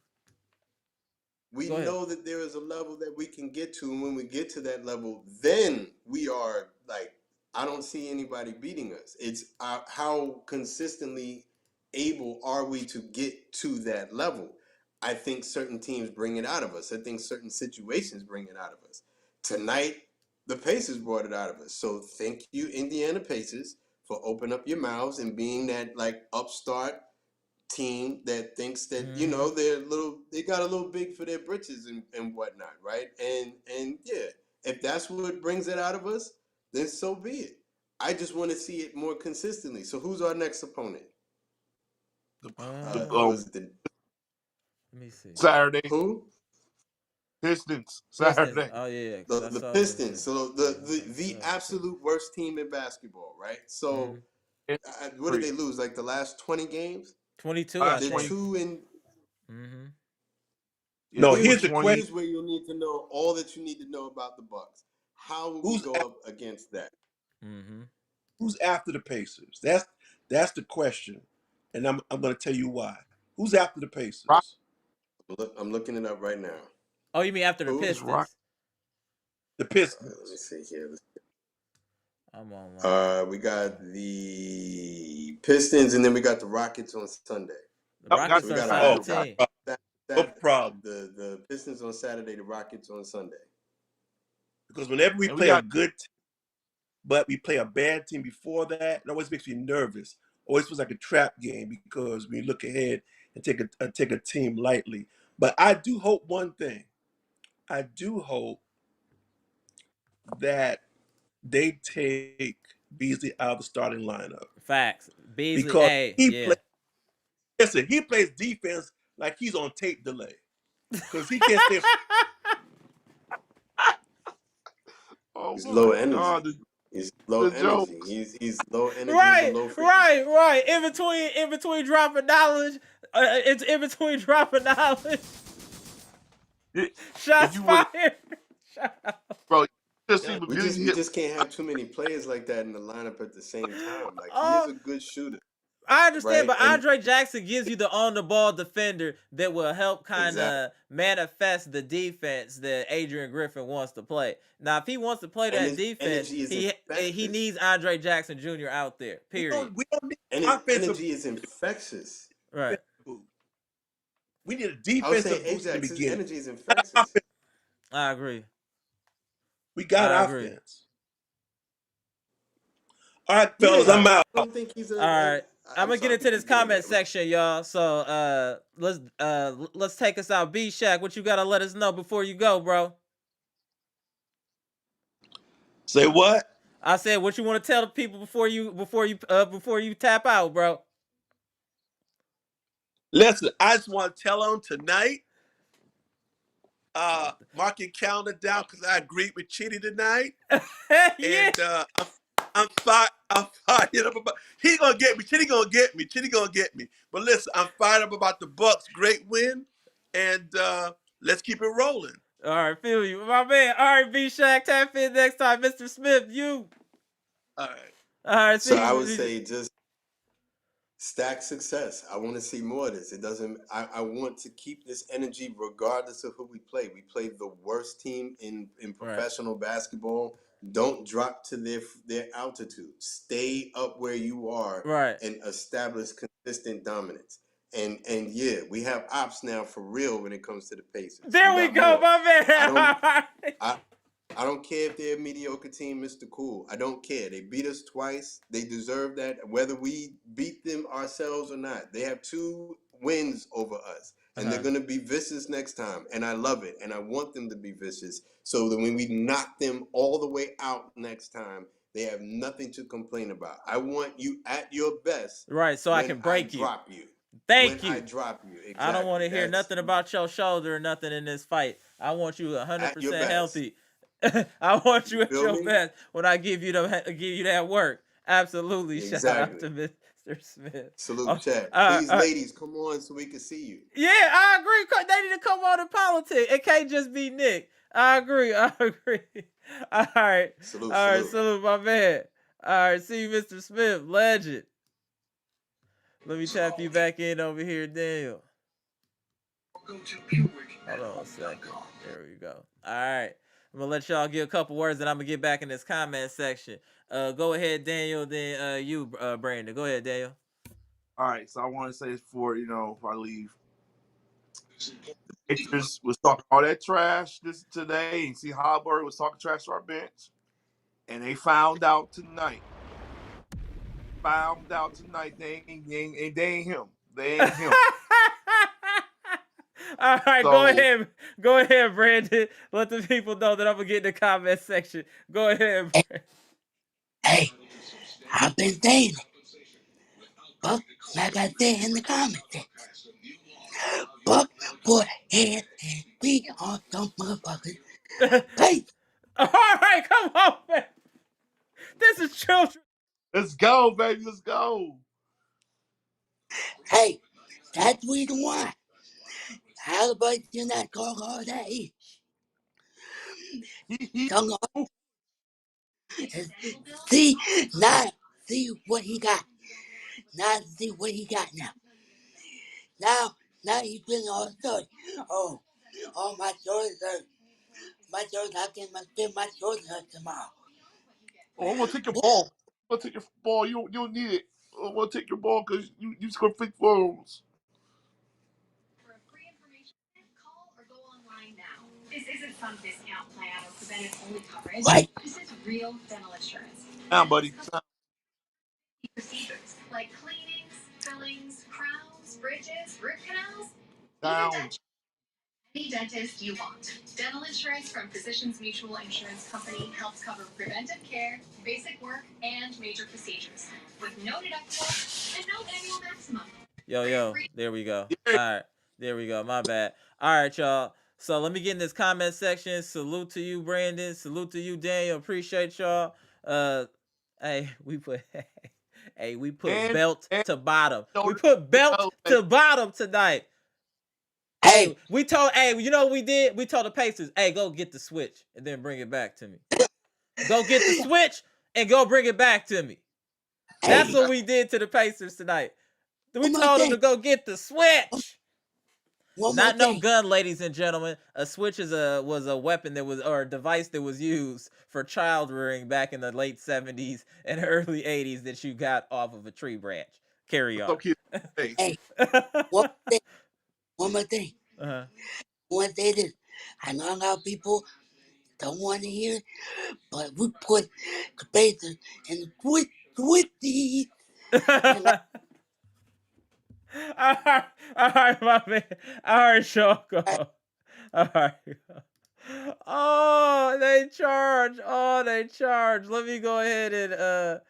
we Go ahead. know that there is a level that we can get to, and when we get to that level, then we are like, I don't see anybody beating us. It's how consistently able are we to get to that level. I think certain teams bring it out of us. I think certain situations bring it out of us. Tonight, the Pacers brought it out of us. So thank you, Indiana Pacers, for open up your mouths and being that like upstart team that thinks that they got a little big for their britches and whatnot, right? And yeah, if that's what brings it out of us, then so be it. I just want to see it more consistently. So who's our next opponent? Let Was it the me see. Saturday. who? Pistons. Pistons. Saturday. Oh yeah, because I The saw them. Pistons. So the absolute worst team in basketball, right? So what did they lose? Like the last 20 games? 22, I They're think. 2 in. Mm-hmm. Yeah, No, they were here's the question: Here's where you'll need to know all that you need to know about the Bucks. How will we Who's go up against that? Mm-hmm. who's after the Pacers? That's the question, and I'm going to tell you why. Who's after the Rock. Pacers? I'm looking it up right now. Oh, you mean after the Who? It's Rock. Pistons? The Let me Pistons. see here. I'm online. We got the Pistons, and then we got the Rockets on Sunday. The Oh, got Rockets So we are got a Oh, home 17. no problem. the Pistons on Saturday, the Rockets on Sunday. Because whenever we and we play a got good team, but we play a bad team before that, it always makes me nervous. Always feels like a trap game because we look ahead and take a team lightly. But I do hope one thing. I do hope that they take Beasley out of the starting lineup Facts. Beasley, because hey, yeah. he plays defense like he's on tape delay because he can't stay. oh He's my low energy. God, He's low the energy. jokes. He's low energy. He's a Right, low frequency. right. In between dropping knowledge, it's in between dropping knowledge. If Shots you would, fired. Shout out. bro, you just see Yeah, We McGee just we hit. just can't have too many players like that in the lineup at the same time. Like he is Oh, a good shooter, I understand, right? but And Andre Jackson gives you the on the ball defender that will help kind exactly. of manifest the defense that Adrian Griffin wants to play. Now, if he wants to play And that his defense, energy is he infectious. needs Andre Jackson Jr. out there. Period. we don't need And his offensive energy is infectious. Right. boost. We need a I was saying defensive boost in the Ajax, his beginning. energy is infectious. I agree. We got I agree. offense. All right, fellas, Yeah, All I'm right. out. I don't think he's All a. right. I'm I'm gonna get sorry into to this keep doing comment that. section, y'all. So let's take us out. B Shack, what you gotta let us know before you go, bro? Say what? I said what you want to tell the people before you tap out, bro. Listen, I just want to tell them tonight. Mark your calendar down because I agreed with Chitty tonight, Yeah. and I'm fired up about. He gonna get me. Chitty gonna get me. Chitty gonna get me. But listen, I'm fired up about the Bucks' great win, and let's keep it rolling. All right, feel you, my man. All right, B Shack, tap in next time, Mr. Smith. You. All right. All right, So see I would you. say just stack success. I want to see more of this. It doesn't. I want to keep this energy regardless of who we play. We play the worst team in Right, professional basketball. Don't drop to their altitude. Stay up where you are right. and establish consistent dominance. And yeah, we have ops now for real when it comes to the Pacers. We There we got go, more. my I don't. man. I I don't care if they're a mediocre team, Mr. Cool. I don't care. They beat us twice. They deserve that, whether we beat them ourselves or not. They have 2 wins over us, and they're going to be vicious next time. And I love it, and I want them to be vicious so that when we knock them all the way out next time, they have nothing to complain about. I want you at your best Right, so I when can I break you. drop you. When Thank I you. drop you, I don't want exactly. to hear That's nothing about your shoulder or nothing in this fight. I want you at your 100% best. healthy. I want You you at feel your me? best when I give you that work. Absolutely. Shout out Exactly. to Mr. Smith. Salute Oh, chat. Please, ladies, come on so we can see you. yeah, I agree. They need to come on in politics. It can't just be Nick. I agree. I agree. All right. Salute, All right. salute. Salute, my man. All right. See you, Mr. Smith. Legend. Let me tap you back in over here, Daniel. Hold on a second. There we go. All right. I'm gonna let y'all get a couple words, and I'm gonna get back in this comment section. Go ahead, Daniel. Then you, Brandon. Go ahead, Daniel. All right, so I want to say before I leave, Pacers was talking all that trash today, and see Hallberg was talking trash to our bench, and they found out tonight found out tonight they ain't him. They ain't him. All right, go So ahead. Go ahead, Brandon. Let the people know that I'm going to get in the comment section. Go ahead, Hey, Brandon. hey, I've been saying it. Buck, like I said in the comments, Buck put hands and feet on some motherfuckers. Hey, All right, come on, man. This is children. let's go, baby. Let's go. hey, that's the reason why. Halliburton not talk all that. He Talking all see, not see what he got. Now see what he got now. Now, now he's feeling all sorry. Oh, oh, my shoulders hurt. My shoulders, I can feel my shoulders hurt tomorrow. I'm gonna take your What? ball. I'm gonna take your ball. You don't need it. I'm gonna take your ball because you score 50 balls. Right. Down, buddy. Down. Yo, there we go. Yeah. All right, there we go. My bad. All right, y'all. So let me get in this comment section. Salute to you, Brandon. Salute to you, Daniel. Appreciate y'all. Uh, hey, hey, we put And belt and to bottom. We know put belt baby. to bottom tonight. Hey, Hey, we told. Hey, you know what we did? We told the Pacers, hey, go get the switch and then bring it back to me. Go get the switch and go bring it back to me. That's hey, what we did to the Pacers tonight. We one more told them thing. to go get the switch. One more Not no thing. gun, ladies and gentlemen. A switch was a weapon that was or a device that was used for child rearing back in the late 70s and early 80s that you got off of a tree branch. Carry on. So kid face. Hey, one more thing. One more thing. uh-huh. I want to say this. I know how people don't want to hear it, but we put the Pacers in the twisties. And like, All right, my man. All right, Shoko. All right. Oh, they charge. Oh, they charge. Let me go ahead and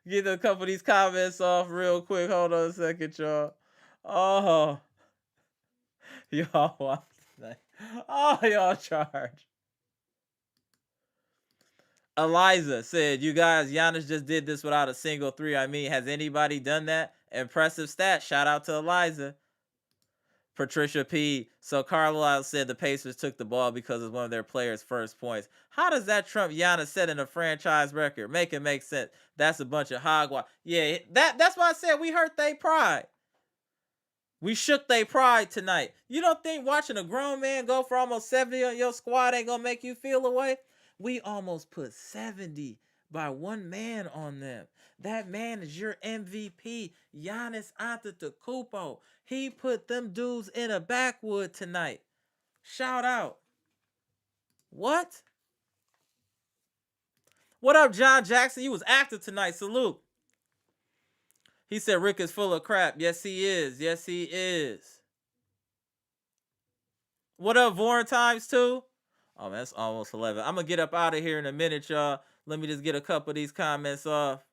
get a couple of these comments off real quick. Hold on a second, y'all. Oh, y'all. Oh, y'all charge. Eliza said, "You guys, Giannis just did this without a single three. I mean, has anybody done that? Impressive stat. Shout out to Eliza." Patricia P. So Carlisle said the Pacers took the ball because it's one of their players' first points. How does that trump Giannis setting a franchise record? Make it make sense. That's a bunch of hogwash. Yeah, that's why I said we hurt their pride. We shook their pride tonight. You don't think watching a grown man go for almost 70 on your squad ain't gonna make you feel away? We almost put 70 by one man on them. That man is your MVP, Giannis Antetokounmpo. He put them dudes in a backwood tonight. Shout out. What? What up, John Jackson? You was active tonight. Salute. He said Rick is full of crap. Yes, he is. Yes, he is. What up, Vorn Times 2? Oh, man, that's almost 11. I'm going to get up out of here in a minute, y'all. Let me just get a couple of these comments off.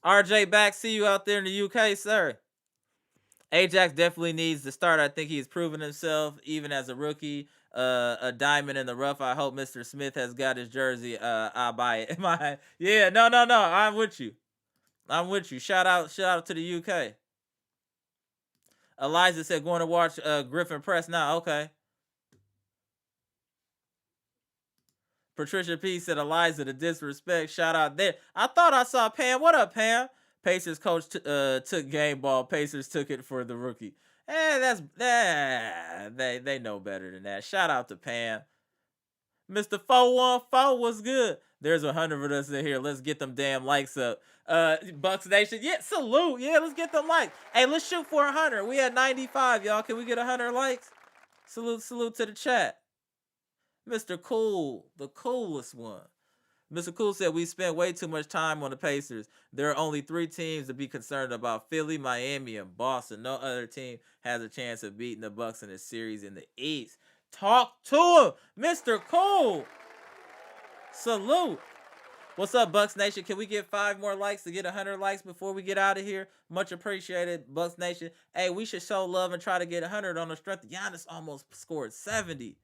RJ back. See you out there in the UK, sir. Ajax definitely needs to start. I think he's proven himself even as a rookie. A diamond in the rough. I hope Mr. Smith has got his jersey. I'll buy it. Yeah, no. I'm with you. I'm with you. Shout out to the UK. Eliza said going to watch Griffin Press now. Okay. Patricia P said Eliza the disrespect. Shout out there. I thought I saw Pam. What up, Pam? Pacers coach took game ball. Pacers took it for the rookie. They know better than that. Shout out to Pam. Mr. 414 was good. There's 100 of us in here. Let's get them damn likes up. Bucks Nation. Yeah, salute. Yeah, let's get them likes. Hey, let's shoot for 100. We had 95, y'all. Can we get 100 likes? Salute to the chat. Mr. Cool, the coolest one. Mr. Cool said we spent way too much time on the Pacers. There are only 3 teams to be concerned about: Philly, Miami, and Boston. No other team has a chance of beating the Bucks in a series in the East. Talk to him, Mr. Cool. Salute. What's up, Bucks Nation? Can we get 5 more likes to get 100 likes before we get out of here? Much appreciated, Bucks Nation. Hey, we should show love and try to get 100 on the strength. Giannis almost scored 70.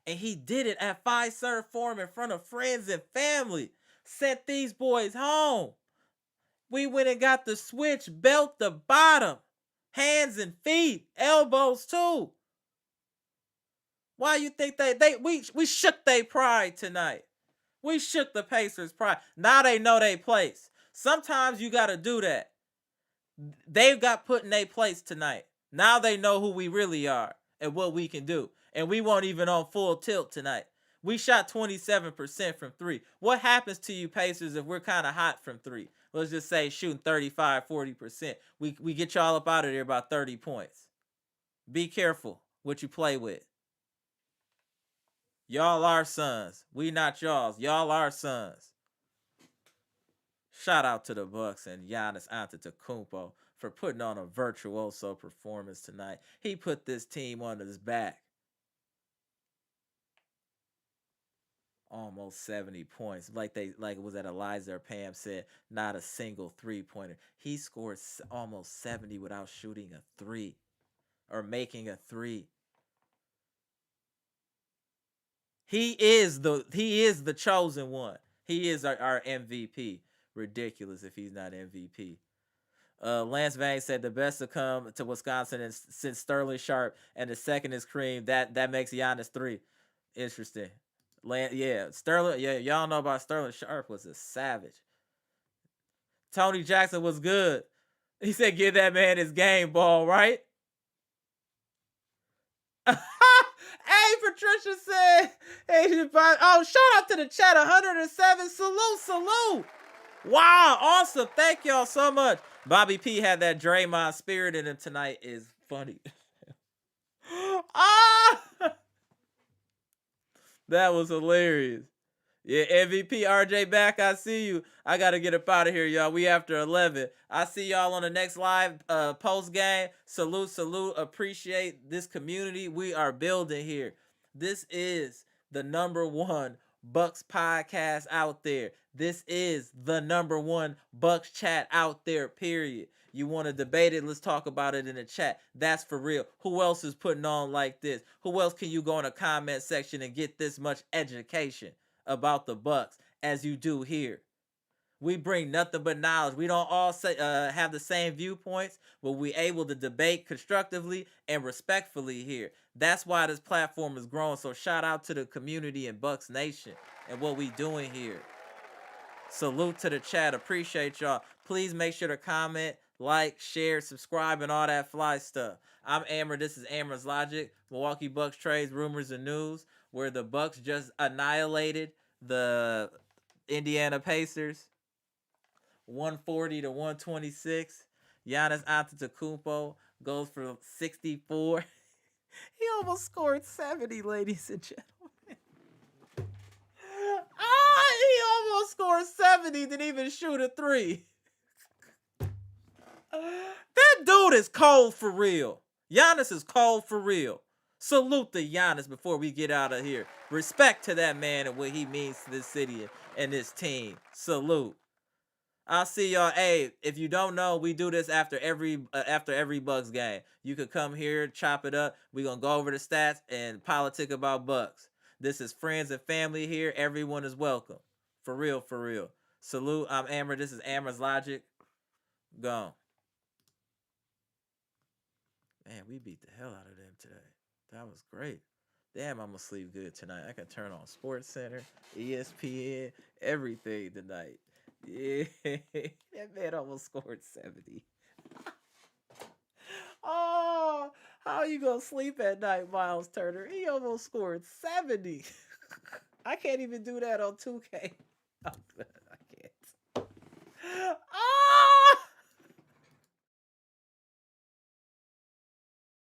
And he did it at Fiserv Forum in front of friends and family. Sent these boys home. We went and got the switch, belt the bottom. Hands and feet, elbows too. Why you think we shook their pride tonight? We shook the Pacers' pride. Now they know their place. Sometimes you got to do that. They got put in their place tonight. Now they know who we really are and what we can do. And we weren't even on full tilt tonight. We shot 27% from 3. What happens to you Pacers if we're kind of hot from 3? Let's just say shooting 35, 40%. We get y'all up out of there about 30 points. Be careful what you play with. Y'all our sons. We not y'all's. Y'all our sons. Shout out to the Bucks and Giannis Antetokounmpo for putting on a virtuoso performance tonight. He put this team on his back. Almost 70 points. Like it was at Eliza or Pam said, not a single 3-pointer. He scored almost 70 without shooting a 3 or making a 3. He is the chosen one. He is our MVP. Ridiculous if he's not MVP. Lance Vane said the best to come to Wisconsin since Sterling Sharp, and the second is Cream. That makes Giannis 3. Interesting. Sterling. Yeah, y'all know about Sterling Sharp was a savage. Tony Jackson was good. He said, "Give that man his game ball, right?" Hey, Patricia said, "Hey, shout out to the chat, 107. Salute. Wow, awesome. Thank y'all so much." Bobby P had that Draymond spirit in him tonight. Is funny. That was hilarious. Yeah, MVP RJ back. I see you. I got to get up out of here, y'all. We after 11. I see y'all on the next live post game. Salute. Appreciate this community we are building here. This is the #1 Bucks podcast out there. This is the #1 Bucks chat out there, period. You want to debate it? Let's talk about it in the chat. That's for real. Who else is putting on like this? Who else can you go in the comment section and get this much education about the Bucks as you do here? We bring nothing but knowledge. We don't all have the same viewpoints, but we able to debate constructively and respectfully here. That's why this platform is growing. So shout out to the community in Bucks Nation and what we doing here. Salute to the chat. Appreciate y'all. Please make sure to comment, like, share, subscribe, and all that fly stuff. I'm Amber. This is amaraslogic. Milwaukee Bucks trades, rumors, and news, where the Bucks just annihilated the Indiana Pacers 140-126. Giannis Antetokounmpo goes for 64. He almost scored 70, ladies and gentlemen. He almost scored 70, didn't even shoot a 3. That dude is cold for real. Giannis is cold for real. Salute to Giannis before we get out of here. Respect to that man and what he means to this city and this team. Salute. I'll see y'all. Hey, if you don't know, we do this after every Bucks game. You could come here, chop it up. We're going to go over the stats and politic about Bucks. This is friends and family here. Everyone is welcome. For real. Salute. I'm Amber. This is amaraslogic. Gone. Man, we beat the hell out of them today. That was great. Damn, I'm going to sleep good tonight. I can turn on SportsCenter, ESPN, everything tonight. Yeah, that man almost scored 70. Oh, how you going to sleep at night, Miles Turner? He almost scored 70. I can't even do that on 2K. I can't.